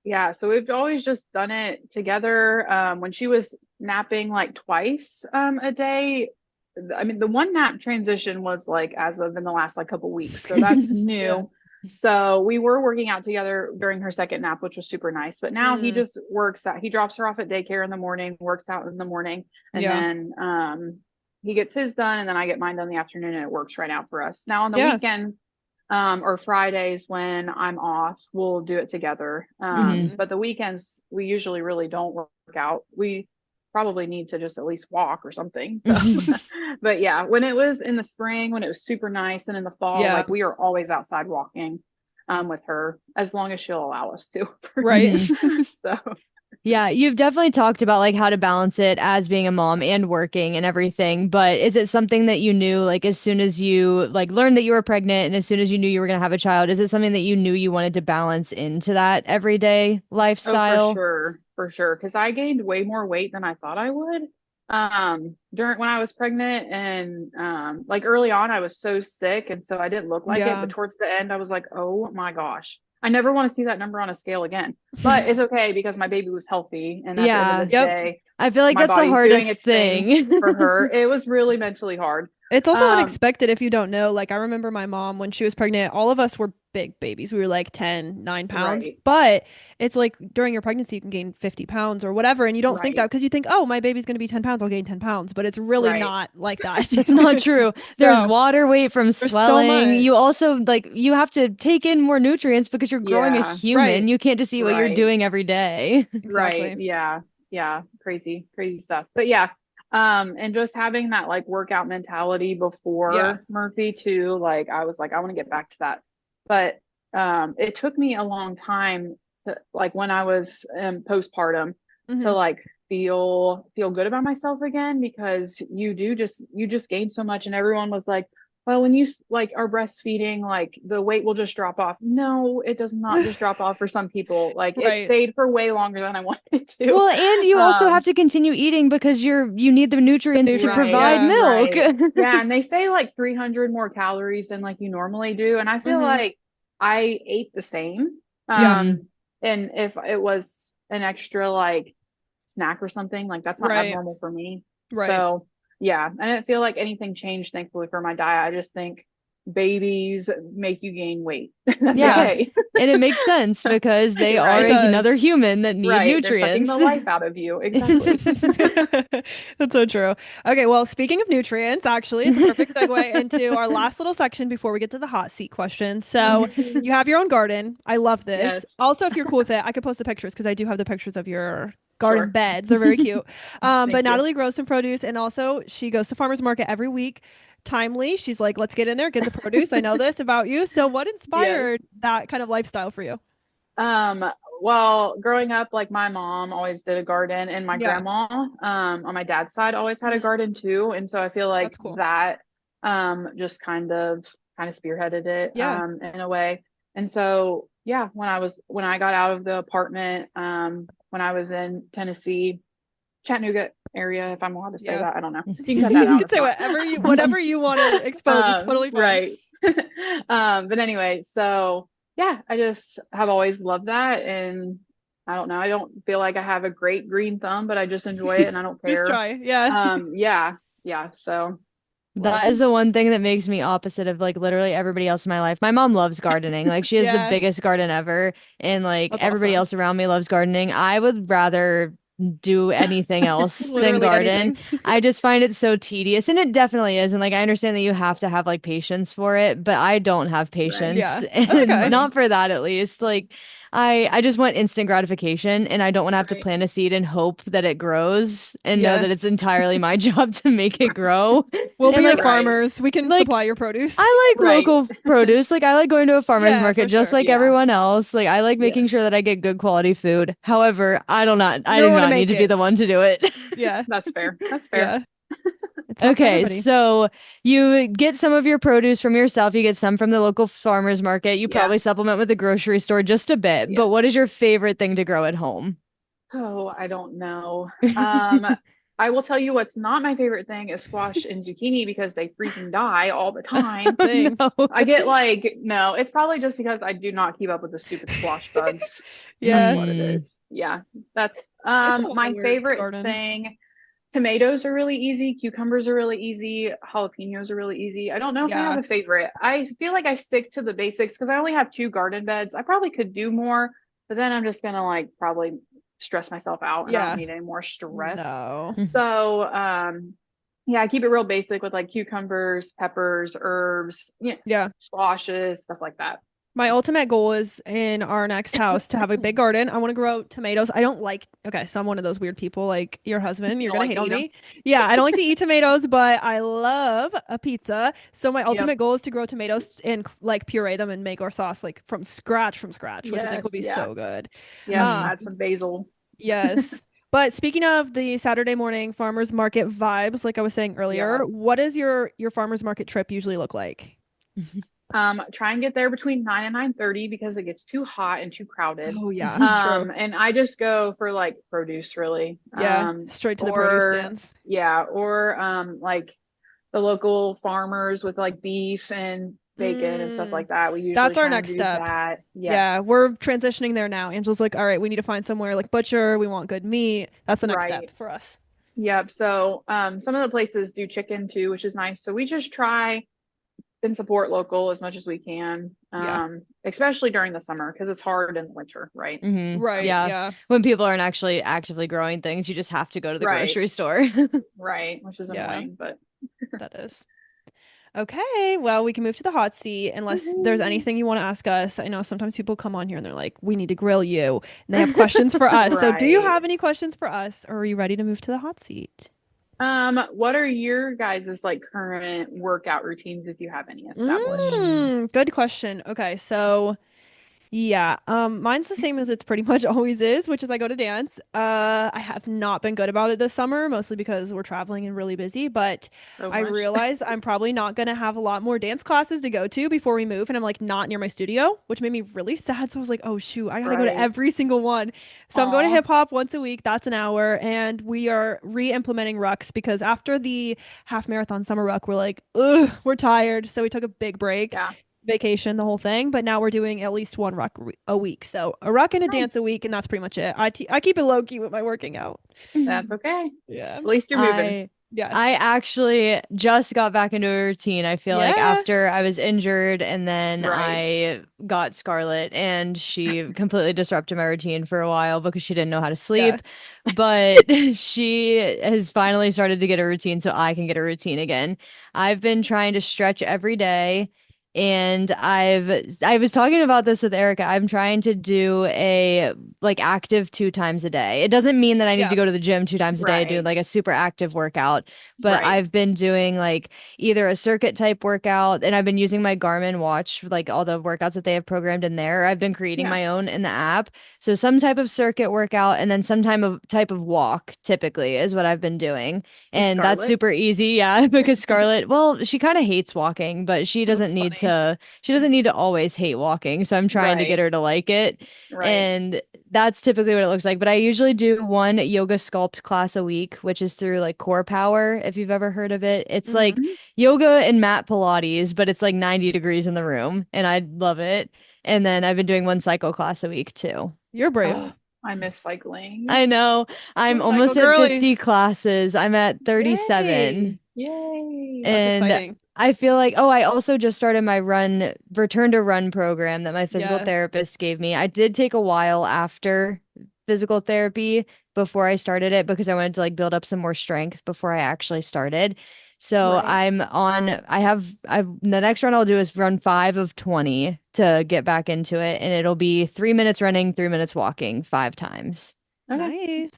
Yeah, so we've always just done it together. When she was napping like twice a day, I mean, the one nap transition was like as of in the last like couple weeks, so that's Yeah. new. So we were working out together during her second nap, which was super nice. But now he Mm, just works out. He drops her off at daycare in the morning, works out in the morning, and yeah. then he gets his done, and then I get mine done in the afternoon, and it works right out for us. Now on the Yeah. weekend, or Fridays when I'm off, we'll do it together. Hmm. Mhm. But the weekends we usually really don't work out. We probably need to just at least walk or something. So, but yeah, when it was in the spring, when it was super nice, and in the fall, Yeah. like we are always outside walking with her as long as she'll allow us to. Right. Hmm. So, Yeah, you've definitely talked about like how to balance it as being a mom and working and everything, but is it something that you knew like as soon as you like learned that you were pregnant and as soon as you knew you were going to have a child, is it something that you knew you wanted to balance into that everyday oh, lifestyle? for sure. Because I gained way more weight than I thought I would. During when I was pregnant, and like early on, I was so sick, and so I didn't look like it. Yeah. But towards the end, I was like, oh my gosh, I never want to see that number on a scale again. But it's okay because my baby was healthy, and at the end of the Yeah. Yep. day, I feel like my that's the body's doing hardest its thing thing. for her. It was really mentally hard. It's also Um, unexpected if you don't know. Like, I remember my mom when she was pregnant, all of us were big babies. We were like 10, 9 pounds. right, But it's like during your pregnancy, you can gain 50 pounds or whatever. And you don't think that right, because you think, oh, my baby's going to be 10 pounds, I'll gain 10 pounds. But it's really right. not like that. That's not true. There's No, water weight from there's so swelling. You much. also like you have to take in more nutrients because you're growing a Yeah, human. Right. You can't just eat what you're right. doing every day. Right. Exactly. Yeah. Yeah. Crazy, crazy stuff. But yeah. And just having that like workout mentality Yeah. before Murphy too, like I was like, I want to get back to that. But it took me a long time to like when I was postpartum to Hmm. like feel good about myself again because you just gain so much and everyone was like, well, when you like are breastfeeding, like the weight will just drop off. No, it does not just drop off for some people. Like it Right. stayed for way longer than I wanted it to. Well, and you also have Um, to continue eating because you need the The nutrients to nutrients. right, provide Yeah. milk. right. Yeah, and they say like 300 more calories than like you normally do, and I feel Hmm. like I ate the same. Yeah. Hmm. And if it was an extra like snack or something, like that's not Right. abnormal for me. Right. So, yeah, I didn't feel like anything changed, thankfully, for my diet. I just think babies make you gain weight. That's Yeah. Yeah. okay. And it makes sense because they are It Right. another does. human that need Right. They're sucking the nutrients. life out of you. Exactly. That's so true. Okay, well, speaking of nutrients, actually, it's a perfect segue into our last little section before we get to the hot seat question. So, you have your own garden. I love this. Yes. Also, if you're cool with it, I could post the pictures because I do have the pictures of your garden Sure. beds. They're very cute. But Thank you. Natalie grows some produce and also she goes to farmers market every week. Timely. She's like, let's get in there, get the produce. I know this about you. So, what Yes. inspired that kind of lifestyle for you? Um, well, growing up, like my mom always did a garden, and my Yeah. grandma, on my dad's side always had a Mhm. garden too. And so I feel like That's cool. that just kind of spearheaded it Yeah. in a way. And so yeah, when I got out of the apartment, when I was in Tennessee, Chattanooga area, if I'm allowed to say Yeah. that, I don't know. You can cut that You out can if say not. whatever you want to expose. It's totally fine. Right. But anyway, so yeah, I just have always loved that. And I don't know, I don't feel like I have a great green thumb, but I just enjoy it and I don't Just care. try. Yeah. Yeah, yeah. So That is Well, the one thing that makes me opposite of like literally everybody else in my life. My mom loves gardening. Like she has the yeah, biggest garden ever and like that's everybody awesome. else around me loves gardening. I would rather do anything else than Literally garden. anything. I just find it so tedious and it definitely is. And like I understand that you have to have like patience for it, but I don't have right, patience Yeah, that's and okay. right, not for that at least. Like I just want instant gratification and I don't want to have to right, plant a seed and hope that it grows and know Yeah. that it's entirely my job to make it grow. We'll be And your like right, farmers. We can like supply your produce. I like right. local produce. Like I like going to a farmer's Yeah, market for just sure. like Yeah, everyone else. Like I like making yes, sure that I get good quality food. However, I You do don't want to not need make to be it. the one to do it. Yeah. that's fair. That's fair. Yeah. It's not for Okay, everybody. so you get some of your produce from yourself, you get some from the local farmer's market. You Yeah, probably supplement with the grocery store just a bit. But yes. what is your favorite thing to grow at home? Oh, I don't know. Um, I will tell you what's not my favorite thing is squash and zucchini because they freaking die all the time. Oh Dang. no. I get like, no, it's probably just because I do not keep up with the stupid squash bugs. That's Yeah. what it Mm. is. Yeah, that's It's a lot of my work to favorite garden. thing Tomatoes are really easy. Cucumbers are really easy. Jalapenos are really easy. I don't know if I have Yeah. a favorite. I feel like I stick to the basics because I only have two garden beds. I probably could do more, but then I'm just gonna like probably stress myself out and I don't Yeah. need any more stress. No. So, yeah, I keep it real basic with like cucumbers, peppers, herbs, yeah, Yeah. squashes, stuff like that. My ultimate goal is in our next house to have a big garden. I want to grow tomatoes. I don't like, okay, so I'm one of those weird people like your husband. You You're don't gonna like hate to on eat them? me. Yeah, I don't like to eat tomatoes, but I love a pizza. So my Yep. ultimate goal is to grow tomatoes and like puree them and make our sauce like from scratch, which I think Yes. would be Yeah. so good. Yep. Mhm. Um, Add some basil. yes. But speaking of the Saturday morning farmers market vibes, like I was saying earlier, Yes. what does your farmers market trip usually look like? Try and get there between 9 and 9:30 because it gets too hot and too crowded. Oh yeah, true. And I just go for like produce really. Yeah, straight to the produce Or stands. yeah, or like the local farmers with like beef and bacon and stuff Mm, like that. We usually that's our try and next do step. that. Yes. Yeah, we're transitioning there now. Angela's like, all right, we need to find somewhere like butcher. We want good meat. That's the next step Right. for us. Yep. So some of the places do chicken too, which is nice. So we just try and support local as much as we can, Yeah. especially during the summer because it's hard in the winter, right? Right. Yeah. Yeah. When people aren't actually actively growing things, you just have to go to the Right, grocery store. right, which is Yeah, annoying, but that is. Okay, well, we can move to the hot seat unless there's woohoo. anything you want to ask us. I know sometimes people come on here and they're like, we need to grill you, and they have questions for us. So, do you Right. have any questions for us, or are you ready to move to the hot seat? What are your guys' like current workout routines if you have any established? Good question. Okay, so yeah, mine's the same as it's pretty much always is, which is I go to dance. I have not been good about it this summer, mostly because we're traveling and really busy, but So I much. realize I'm probably not gonna have a lot more dance classes to go to before we move, and I'm like not near my studio, which made me really sad. So I was like, oh shoot, I gotta go to Right. every single one. So I'm going to Aw. hip hop once a week, that's an hour, and we are re-implementing rucks because after the half marathon summer ruck, we're like, ugh, we're tired. So we took a big break Yeah. vacation, the whole thing. But now we're doing at least one ruck a week. So a ruck and a dance a Nice. week, and that's pretty much it. I keep it low key with my working out. That's okay. Yeah. At least you're moving. I Yes. I actually just got back into a routine. I feel like Yeah. after I was injured and then Right. I got Scarlet and she completely disrupted my routine for a while because she didn't know how to Yeah. sleep. But she has finally started to get a routine so I can get a routine again. I've been trying to stretch every day. And I was talking about this with Erica. I'm trying to do a like active 2 times a day. It doesn't mean that I need to Yeah. go to the gym 2 times a day, do Right. like a super active workout, but Right. I've been doing like either a circuit type workout and I've been using my Garmin watch, like all the workouts that they have programmed in there. I've been creating Yeah. my own in the app. So some type of circuit workout and then some type of walk typically is what I've been doing. With And that's Scarlett. super easy, yeah, because Scarlett, well, she kind of hates walking, but That's funny. she doesn't need to always hate walking. So I'm trying to get Right. her to like it. Right. And that's typically what it looks like. But I usually do one yoga sculpt class a week, which is through like Core Power, if you've ever heard of it. It's like Hmm. Mhm. yoga and mat Pilates, but it's like 90 degrees in the room, and I love it. And then I've been doing one cycle class a week too. You're brave. Oh, I miss cycling. I know. I'm We're cycle almost at 50 girlies. classes. I'm at Yay. 37. Yay. That's And exciting. I feel like, oh, I also just started my return to run program that my physical Yes. therapist gave me. I did take a while after physical therapy before I started it because I wanted to like build up some more strength before I actually started. So Right. the next run I'll do is run 5 of 20 to get back into it. And it'll be 3 minutes running, 3 minutes walking 5 times. Okay. Nice.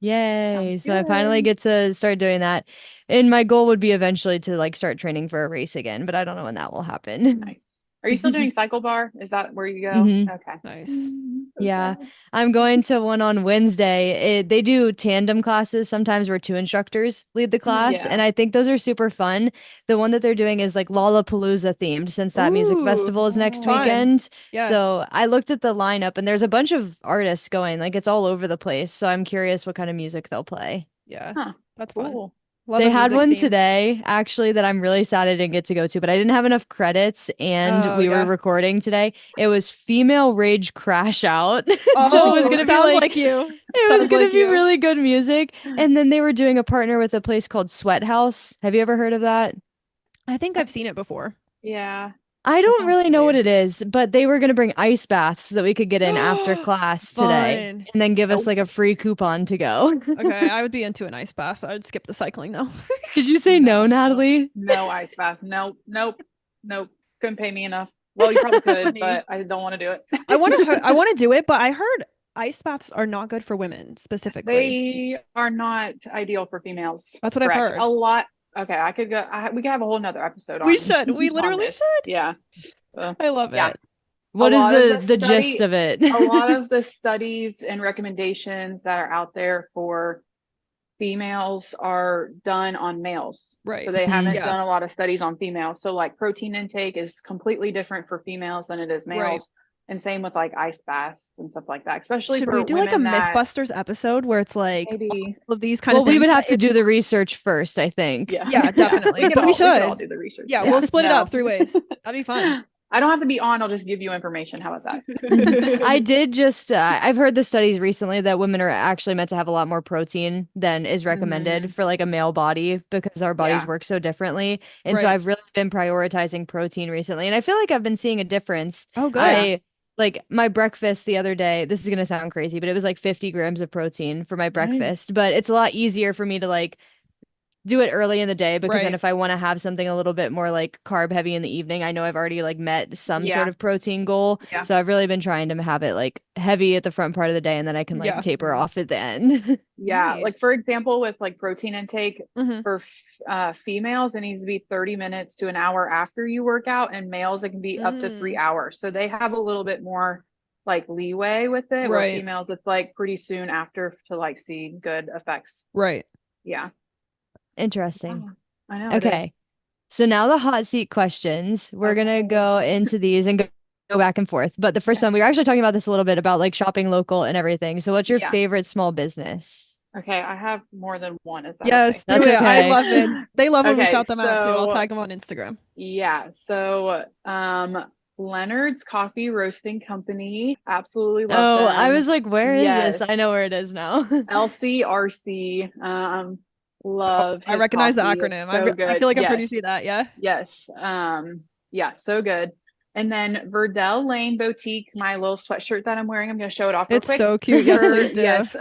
Yay. Sounds So I finally good. get to start doing that. And my goal would be eventually to like start training for a race again, but I don't know when that will happen. Nice. Are you still doing cycle bar? Is that where you go? hmm Okay. Nice. So Yeah. sad. I'm going to one on Wednesday. They do tandem classes sometimes where two instructors lead the class, Yeah. and I think those are super fun. The one that they're doing is like Lollapalooza themed since that music Ooh, festival is next Oh, fun. weekend. Yeah. So I looked at the lineup and there's a bunch of artists going, like it's all over the place. So I'm curious what kind of music they'll play. Yeah. huh. That's fun. Cool. Love They a had music one theme. today, actually, that I'm really sad I didn't get to go to, but I didn't have enough credits and Oh we were yeah. recording today. It was Female Rage Crash Out. So it was Oh, gonna be sounds like like you. it was Sounds gonna like be you. really good music. And then they were doing a partner with a place called Sweat House. Have you ever heard of that? I think I've seen it before. Yeah, I that don't sounds really know what familiar. it is, but they were gonna bring ice baths so that we could get in after class today Fun. and then give us Nope. like a free coupon to go. Okay, I would be into an ice bath. I'd skip the cycling though. Did you say no, No, no, Natalie? no ice bath. Nope, nope, nope. Couldn't pay me enough. Well, you probably could, Funny. but I don't want to do I want it. to I want to do it, but I heard ice baths are not good for women specifically. They are not ideal for females. That's what I've Correct. A heard. lot. Okay, I could go. We could have a whole nother episode We on should. We on literally this. should. Yeah. I love Yeah. it. A What is lot of the gist of it? a lot of the studies and recommendations that are out there for females are done on males. Right. So they Mhm. haven't Yeah. done a lot of studies on females. So like protein intake is completely different for females than it is Right. males. And same with like ice baths and stuff like that, especially Should we for do like a women that Mythbusters episode where it's like maybe, all of these kind Well, of we things? would have But to do the research first, I think. yeah, yeah, yeah, definitely. But we we could all should. do the research. Yeah, Yeah. we'll split it up No. 3 ways. That'd be fun. I don't have to be on. I'll just give you information. How about I that? did just, I've heard the studies recently that women are actually meant to have a lot more protein than is recommended Mhm. for like a male body because our bodies Yeah. work so differently. And so Right. I've really been prioritizing protein recently. And I feel like I've been seeing a difference. Oh, good. Yeah. I like my breakfast the other day. This is going to sound crazy, but it was like 50 grams of protein for my Nice. breakfast. But it's a lot easier for me to like do it early in the day because then Right. if I want to have something a little bit more like carb heavy in the evening, I know I've already like met some sort Yeah. of protein goal. Yeah. So I've really been trying to have it like heavy at the front part of the day and then I can like Yeah. taper off at the end. Yeah. Like Nice. for example, with like protein intake Mhm. for females, it needs to be 30 minutes to an hour after you work out, and males, it can be up to 3 hours. So they have a little bit more like leeway with it, where Right. females, it's like pretty soon after to like see good effects. Right. Yeah. Interesting. Oh, I know it Okay. is. So now the hot seat questions. We're gonna Okay. go into these and go back and forth. But the first Yeah. one, we were actually talking about this a little bit about like shopping local and everything. So what's your Yeah. favorite small business? Okay. I have more than one. Is that Yes, okay? That's do it. I okay. love it. They love when we Okay. shout them out too. I'll So tag them on Instagram. yeah. So Leonard's Coffee Roasting Company. Absolutely love Oh, I them. was like, where is this? Yes. I know where it is now. LCRC. Love I his recognize the coffee. It's acronym. so I good. feel like I've heard you Yes. say that. Yeah. Yes. Yeah, so good. And then Verdell Lane Boutique, my little sweatshirt that I'm wearing, I'm gonna show it off real It's quick. so cute. Yes, Her- please do. yes.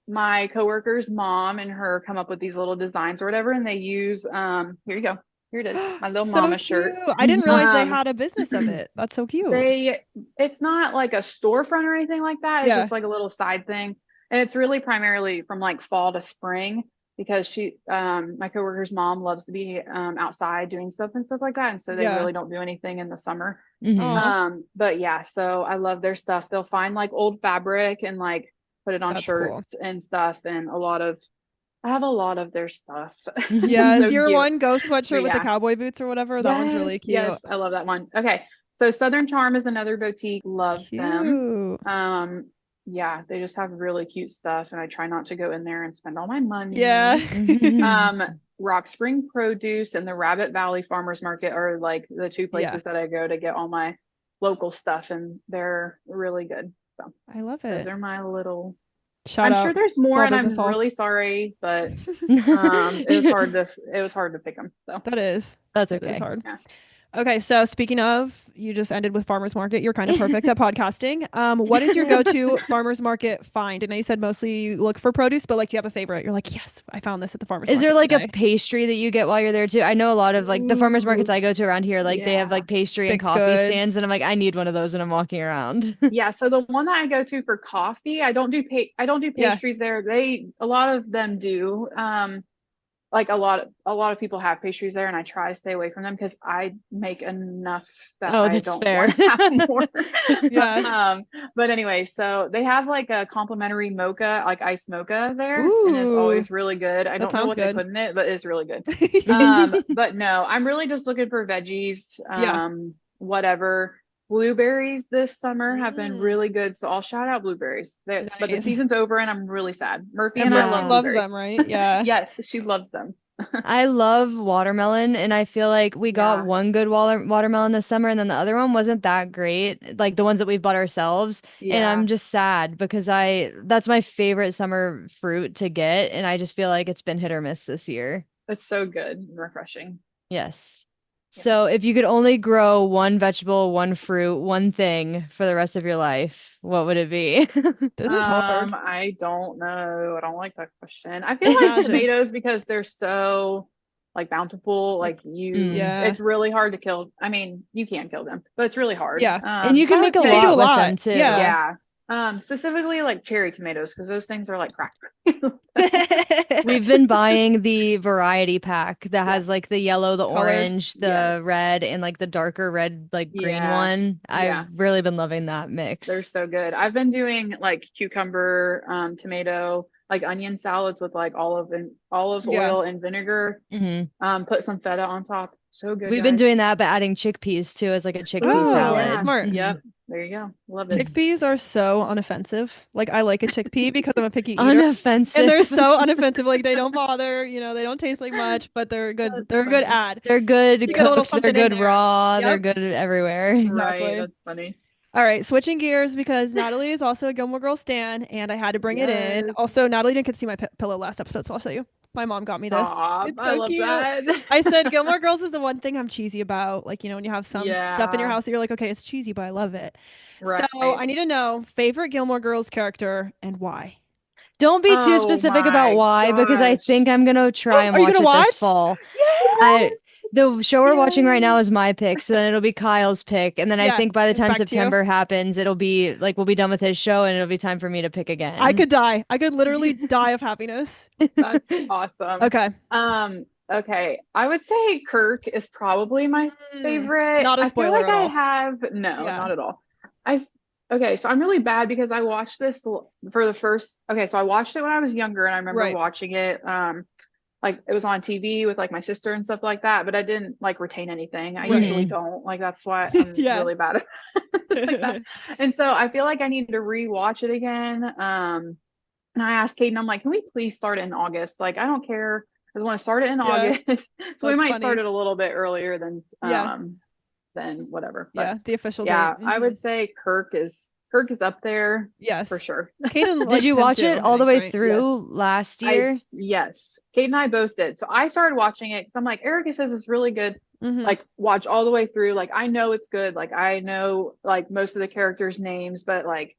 My coworker's mom and her come up with these little designs or whatever, and they use here you go. Here it is. My little So mama shirt. cute. I didn't realize they Um, had a business of it. That's so cute. It's not like a storefront or anything like that. It's Yeah. just like a little side thing. And it's really primarily from like fall to spring, because my coworker's mom loves to be outside doing stuff and stuff like that. And so they Yeah. really don't do anything in the summer. Mhm. Aw. But yeah, so I love their stuff. They'll find like old fabric and like put it on That's cool. shirts and stuff, and I have a lot of their stuff. Yeah, So is your cute. one ghost sweatshirt with the Yeah. cowboy boots or whatever? That one's really cute. Yes, I love that one. Okay. So Southern Charm is another boutique. Love them. Cute. Yeah, they just have really cute stuff, and I try not to go in there and spend all my money. Yeah. Rock Spring Produce and the Rabbit Valley Farmers Market are like the two Yeah. places that I go to get all my local stuff, and they're really good. So I love those it. are my little. Shout I'm out. sure there's more, Small and I'm business haul. really sorry, but it was hard to pick them. So That is. That's It is okay. hard. Yeah. Okay, so speaking of, you just ended with farmers market. You're kind of perfect at podcasting. What is your go-to farmers market find? I know you said mostly you look for produce, but like, do you have a favorite? You're like, yes, I found this at the farmers Is market there like today. a pastry that you get while you're there too? I know a lot of like the farmers markets I go to around here, like they have Yeah. like pastry and Baked coffee goods. stands, and I'm like, I need one of those when I'm walking around. Yeah, so the one that I go to for coffee, I don't do Yeah. pastries there. A lot of them do. Like a lot of people have pastries there, and I try to stay away from them because I make enough that Oh, I that's don't fair. want to have more. Yeah. But anyway, so they have like a complimentary mocha, like iced mocha there, and it's Ooh, always really good. I that don't know sounds what they good. put in it, but it's really good. But no, I'm really just looking for veggies, Yeah. whatever. Blueberries this summer have been Mm. really good, so I'll shout out blueberries. But the Nice. season's over, and I'm really sad. Murphy And and I Murphy love loves blueberries. them, right? Yeah. Yes, she loves them. I love watermelon, and I feel like we got Yeah, one good watermelon this summer, and then the other one wasn't that great, like the ones that we've bought ourselves. And yeah, I'm just sad because that's my favorite summer fruit to get, and I just feel like it's been hit or miss this year. it's so good and refreshing. Yes. Yeah. So if you could only grow one vegetable, one fruit, one thing for the rest of your life, what would it be? This is hard. I don't know. I don't like that question. I feel like Imagine. tomatoes because they're so like bountiful, Like, like you, Mm. yeah. it's really hard to kill. I mean, you can kill them, but it's really hard. Yeah. And you So can I make would a You can do say, a lot with lot. them too. Yeah. yeah. Specifically like cherry tomatoes because those things are like crack. We've been buying the variety pack that Yes, has like the yellow, the Colored. orange, yes, the red, and like the darker red, like green yeah, one. I've yeah. really been loving that They're mix. so good. I've been doing like cucumber, tomato, like onion salads with like olive Yeah. oil and vinegar. Hmm. Put some feta on top. So good, We've been guys. doing that, but adding chickpeas too as like a chickpea Ooh, Oh, yeah. salad. smart. Hmm. Yep. There you go. Love it. Chickpeas are so unoffensive. Like I like a chickpea because I'm a picky eater. And Unoffensive. they're so unoffensive. Like they don't bother, they don't taste like much, but they're good. That's They're a good funny. add. They're good You get a little cooked, they're something in good there. raw, they're Yep, good everywhere. Right. exactly. That's funny. All right, switching gears because Natalie is also a Gilmore Girls stan, and I had to bring it in. Yes. Also, Natalie didn't get to see my pillow last episode, so I'll show you. My mom got me this. Aw, It's I so love cute. that. I said Gilmore Girls is the one thing I'm cheesy about. Like, when you have some stuff in your Yeah. house that you're like, okay, it's cheesy, but I love it. So Right. I need to know favorite Gilmore Girls character and why. Don't be too Oh specific about my why, because I gosh. think I'm gonna try and Are you watch gonna it this watch? fall. Yay! I The show we're watching right now Yay. is my pick, so then it'll be Kyle's pick, and then I Yeah, think by the it's time back to you. September happens, it'll be like we'll be done with his show, and it'll be time for me to pick I again. could die. I could literally die of happiness. That's awesome. Okay. Okay. I would say Kirk is probably my favorite. Not a I feel spoiler like at I all. have, no, Yeah. not at all. I, okay, so I'm really bad because I watched this for the first, okay, so I watched it when I was younger and I remember Right. watching it, like it was on TV with like my sister and stuff like that, but I didn't like retain anything. I Right. usually Hmm. don't. Like that's why I'm Yeah. really bad at like that. And so I feel like I need to rewatch it again. And I asked Kaden, I'm like, can we please start it in August? Like, I don't care. I want to start it in Yeah. August. So we That's might start funny. it a little bit earlier Yeah. than whatever. But Yeah. The official date. yeah, I would say Kirk is up there for Yes. sure. Kaden Did likes you him watch too, it I all the think, way right? Yes. through last I year? yes. Kate and I both did. So I started watching it because I'm like, Erica says it's really good. Mm-hmm. Like watch all the way through. Like I know it's good. Like I know like most of the characters' names, but like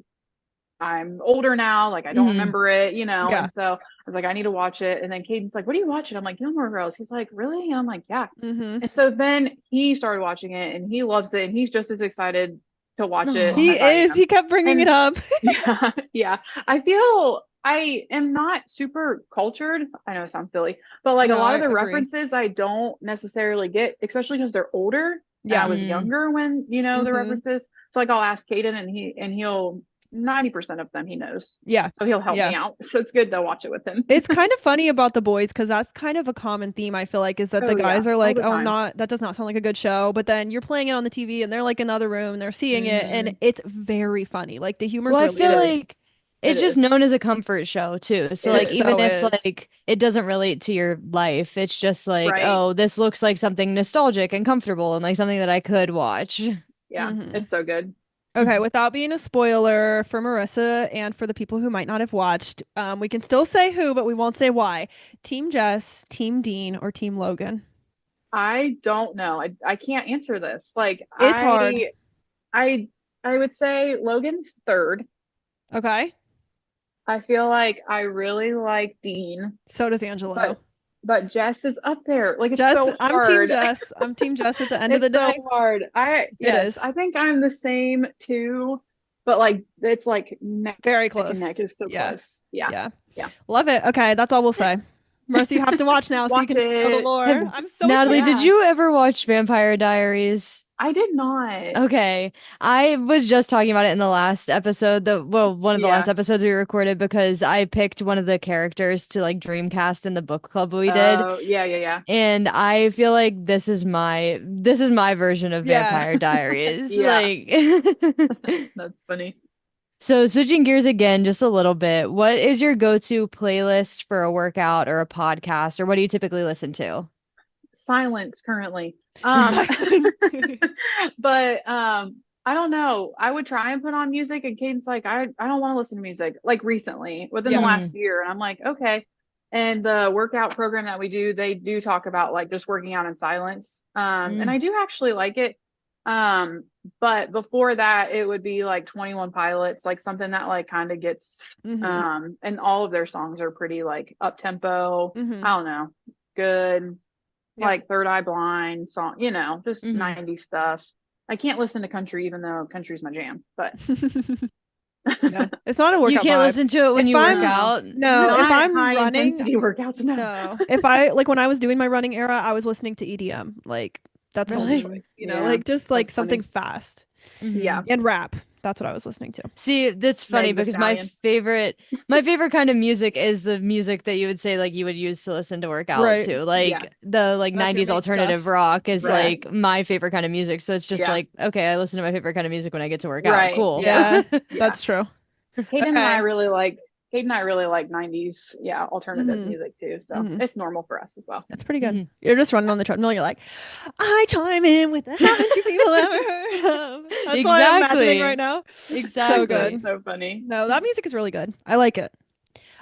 I'm older now. Like I don't Hmm. remember it, Yeah. And so I was like, I need to watch it. And then Caden's like, what are you watching? I'm like, Gilmore Girls. He's like, really? And I'm like, yeah. Mm-hmm. And so then he started watching it and he loves it and he's just as excited to watch it Oh. He as I is. am. He kept bringing it And up. yeah, yeah. I feel I am not super cultured. I know it sounds silly, but like a No, lot I of the agree. references I don't necessarily get, especially because they're older and I Yeah. was Mm. younger when, the Mm-hmm. references. So like I'll ask Kaden and he'll 90% of them he knows. Yeah. So he'll help Yeah. me out. So it's good to watch it with him. It's kind of funny about the boys because that's kind of a common theme I feel like is that the Oh guys yeah, are all like, the oh, time. not that does not sound like a good show. But then you're playing it on the TV and they're like in the other room, they're seeing it, and Hmm. it's very funny. Like the humor's Well, I really It feel good. is. like It it's just is. known as a comfort show too. So It like It is. even so if is. like it doesn't relate to your life, it's just like, Right. oh, this looks like something nostalgic and comfortable and like something that I could watch. Yeah. Hmm. It's so good. Okay, without being a spoiler for Marissa and for the people who might not have watched, we can still say who, but we won't say why. Team Jess, Team Dean, or Team Logan? I don't know. I can't answer this. Like It's hard. I I would say Logan's third. Okay. I feel like I really like Dean, So does Angelo. but Jess is up there. Like it's Jess, so I'm Team hard. Jess. I'm Team Jess at the end of It's the so day. hard. It Yes, is I think I'm the same too, but like it's like neck very and close. neck is so Yeah. close. Yeah. Yeah. Yeah. Love it. Okay, that's all we'll say. Marissa, you have to watch now so you Watch can know the it. lore. Have I'm so Natalie, excited. did Yeah. you ever watch Vampire Diaries? I did not. Okay. I was just talking about it in the last episode, one of the last Yeah. episodes we recorded because I picked one of the characters to like Dreamcast in the book club we did. Oh, yeah, yeah, yeah. And I feel like this is my version of Yeah. Vampire Diaries. Yeah. Like That's funny. So switching gears again just a little bit, what is your go-to playlist for a workout or a podcast, or what do you typically listen to? Silence currently. Silence. But I don't know. I would try and put on music, and Caden's like, I don't want to listen to music, like recently within the Yeah. last year. And I'm like, okay. And the workout program that we do, they do talk about like just working out in silence. And Mm, I do actually like it. Um, but before that, it would be like 21 Pilots, like something that like kind of gets Hmm. and all of their songs are pretty like up tempo. Hmm. I don't know, good, Yeah. like Third Eye Blind song, just hmm 90s stuff. I can't listen to country even though country's my jam, but Yeah. It's not a You workout can't vibe. listen to it when If you work I'm no, out. no, if not I'm high running, intensity workouts, no. no. If I like when I was doing my running era, I was listening to EDM. Like that's the only Really? choice, Yeah, like just like that's something funny. fast hmm Yeah, and rap. That's what I was listening to. See, that's funny Meg the because my Stallion. favorite kind of music is the music that you would say like you would use to listen to work out Right. to. Yeah, Like the like That 90s Jamaican alternative stuff. rock is Right. right. like my favorite kind of music. So it's just Yeah, like, okay, I listen to my favorite kind of music when I get to work out. right. Cool. Yeah, Yeah, yeah. that's true. Caden and I Okay. really like Caden and I really like 90s, yeah, alternative Hmm. music too. So Hmm. it's normal for us as well. That's pretty good. Mhm. You're just running on the treadmill. You're like, I chime in with the haven't you people ever heard of? That's what I'm imagining right Exactly. now. So That's Exactly. good. so funny. No, that music is really good. I like it.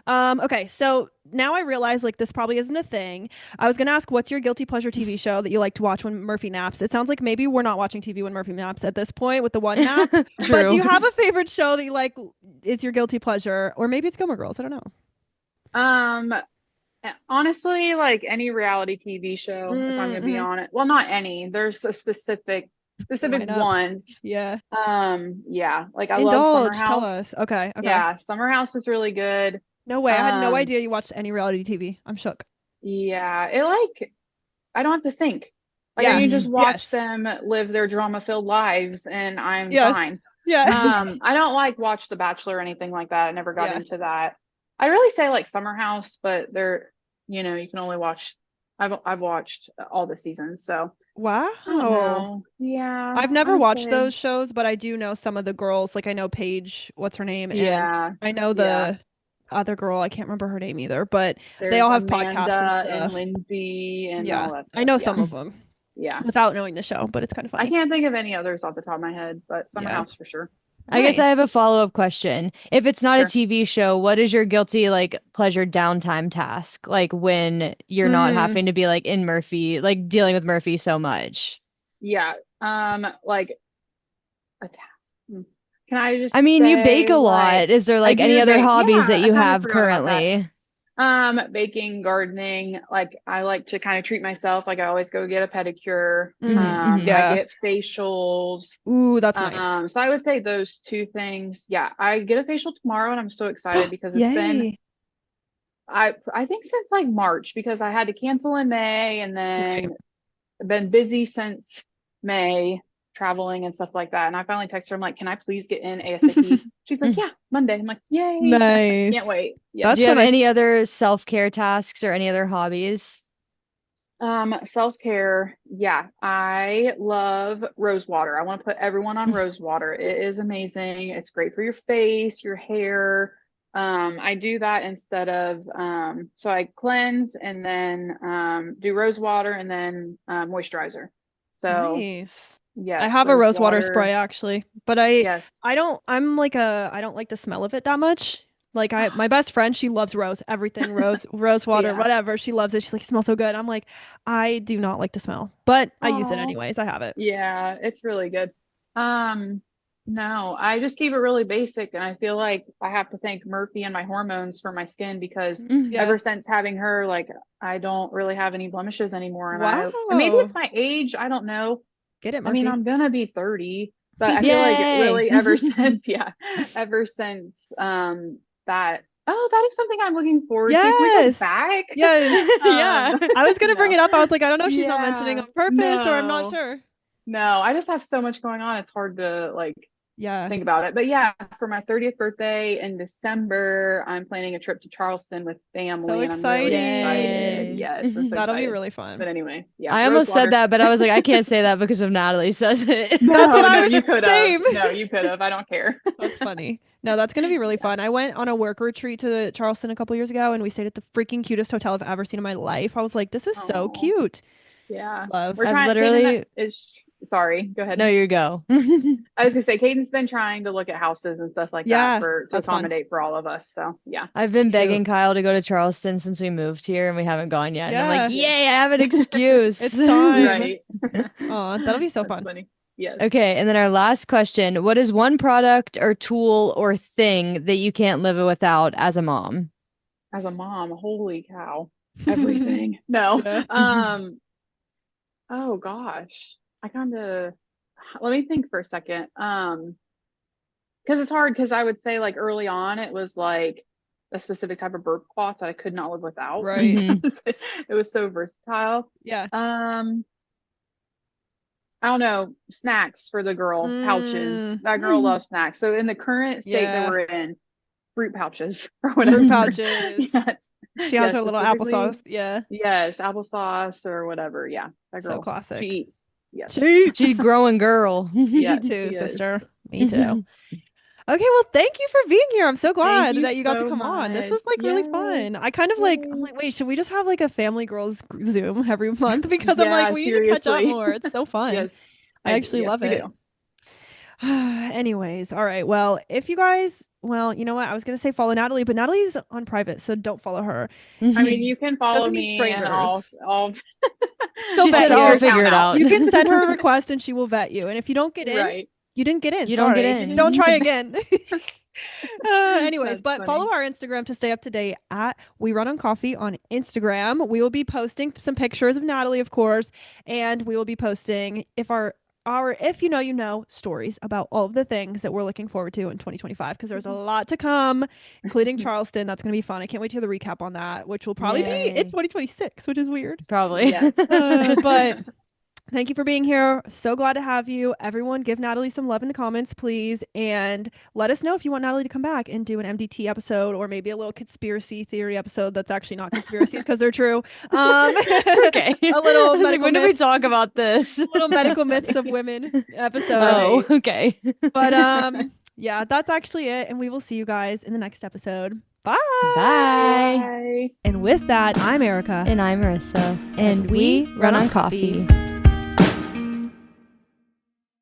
Okay, so now I realize like this probably isn't a thing. I was gonna ask, what's your guilty pleasure TV show that you like to watch when Murphy naps? It sounds like maybe we're not watching TV when Murphy naps at this point with the one nap. But do True. you have a favorite show that you like is your guilty pleasure? Or maybe it's Gilmore Girls. I don't know. Um, honestly, like any reality TV show, if I'm gonna be Mm-hmm. on it, well, not any. There's a specific Line up. ones. Yeah. Yeah, like I love Summer Indulge. Tell House. us. Okay. Okay. Yeah, Summer House is really good. No way. I had no Um, idea you watched any reality TV. I'm shook. yeah, it like I don't have to think. Like I Yeah. can just hmm watch Yes. them live their drama-filled lives and I'm Yes. fine. Yeah. I don't like watch The Bachelor or anything like that. I never got Yeah. into that. I really say like Summer House, but you can only watch I've watched all the seasons, so I don't Wow. know. Yeah, I've never I would watched say those shows, but I do know some of the girls. Like I know Paige, what's her name, and yeah, I know yeah. the other girl. I can't remember her name either, but they There's all have podcasts and Amanda and stuff. Lindsay and Yeah, all that I stuff. know Yeah. some of them Yeah. without knowing the show, but it's kind of I funny. can't think of any others off the top of my head, but Summer Yeah. House for sure. I guess I have Nice. a follow-up question. If it's not a Sure. TV show, what is your guilty like pleasure downtime task? Like when you're not Mm. having to be like in Murphy, like dealing with Murphy so much. Yeah. Like a task. Hmm. Can I I just mean, you bake say a like lot. Is there I like any do other bake? Yeah, hobbies that I you kind of have forgot about that. currently? Baking, gardening, like I like to kind of treat myself. Like I always go get a pedicure. Hmm. hmm I Yeah. get facials. Ooh, that's nice. So I would say those two things. Yeah, I get a facial tomorrow and I'm so excited because it's been Yay. I think since like March because I had to cancel in May and Right. then I've been busy since May, traveling and stuff like that. And I finally texted her, I'm like, can I please get in ASAP? She's like, yeah, Monday. I'm like, yay. Can't Nice. wait. Yeah. Do That's you so have nice. any other self-care tasks or any other hobbies? Self-care. Yeah, I love rose water. I want to put everyone on rose water. It is amazing. It's great for your face, your hair. I do that instead of so I cleanse and then do rose water and then moisturizer. So Nice. I yes, have a rose rose water spray water. actually, but I Yes. I don't I'm like a I don't like the smell of it that much. Like I my best friend, she loves rose, everything rose water, Yeah. whatever. She loves it. She's like, it smells so good. I'm like, I do not like the smell, but I use it Oh, anyways. I have it. yeah, it's really good. Um, no, I just keep it really basic, and I feel like I have to thank Murphy and my hormones for my skin because Yeah. ever since having her, like I don't really have any blemishes anymore, and maybe Wow. it's my age, I don't know. Get it, I mean, Murphy. I'm gonna be 30, but I feel like Yay. really ever since, yeah, ever since that, oh, that is something I'm looking forward to. Can we go Yes. back? Yes. Yeah. I was gonna bring No. it up. I was like, I don't know if she's not mentioning Yeah. on purpose or I'm not No. sure. No, I just have so much going on. It's hard to like Yeah. think about it. But yeah, for my 30th birthday in December, I'm planning a trip to Charleston with family, So and I'm really excited. Yay. Yes, I'm so That'll be excited. really fun. But anyway, yeah, I almost said Rosewater. that, but I was like, I can't say that because of Natalie says it. No, That's what I no, was you could have. same. No, you could have. I don't care. That's funny. No, that's going to be really fun. I went on a work retreat to Charleston a couple years ago and we stayed at the freaking cutest hotel I've ever seen in my life. I was like, this is so Oh, cute. yeah. Love. We're I've trying. literally. Sorry, go ahead. No, you go. I was gonna say, Caden's been trying to look at houses and stuff like that Yeah, to that's fun. accommodate for all of us. So yeah. I've been Cute. begging Kyle to go to Charleston since we moved here and we haven't gone yet. And I'm like, Yeah. yay, I have an excuse. It's time. Right. Aw, that'll be so That's fun. funny. Yes. Okay, and then our last question. What is one product or tool or thing that you can't live without as a mom? As a mom, holy cow, everything. No. Yeah. Oh gosh. Let me think for a second. Because it's hard because I would say like early on it was like a specific type of burp cloth that I could not live without. Right. Mhm. It was so versatile. Yeah. I don't know, snacks for the girl, pouches. That girl loves snacks. So in the current state that Yeah. we're in, fruit pouches or whatever. Fruit pouches. Yes. She has Yes, her little specifically. applesauce. Yeah. Yes, applesauce or whatever. Yeah, that So girl. classic. She eats. Yes. She's growing girl. Yeah, Me too, she is. sister. Me too. Okay, well, thank you for being here. I'm so glad you that you got to so come on. This much. is like really fun. Yes. I kind of like, I'm Yay. like, wait, should we just have like a family girls Zoom every month? Because I'm like, Yeah, we need to catch up seriously. more. It's so fun. Yes. I actually yes, love we it. do. Anyways, all right. Well, if you guys, well, you know what? I was gonna say follow Natalie, but Natalie's on private, so don't follow her. I mean, you can follow Doesn't need me and I'll strangers. She'll She vet said, your I'll account figure it out. You can send her a request and she will vet you. And if you don't get in, Right. you didn't get in. You don't get Sorry. in. Don't try again. Anyways, That's but funny. follow our Instagram to stay up to date at We Run on Coffee on Instagram. We will be posting some pictures of Natalie, of course, and we will be posting if you know stories about all of the things that we're looking forward to in 2025 because there's a lot to come, including Charleston. That's going to be fun. I can't wait to hear the recap on that, which will probably be Yay. in 2026, which is weird. Probably. Yes. But thank you for being here. So glad to have you. Everyone, give Natalie some love in the comments, please. And let us know if you want Natalie to come back and do an MDT episode or maybe a little conspiracy theory episode that's actually not conspiracies because they're true. Okay. A little I was like, medical when did we myths, talk about this? little medical myths of women episode. Oh, okay. But yeah, that's actually it. And we will see you guys in the next episode. Bye. Bye. Bye. And with that, I'm Erica. And I'm Marissa. And we run on coffee.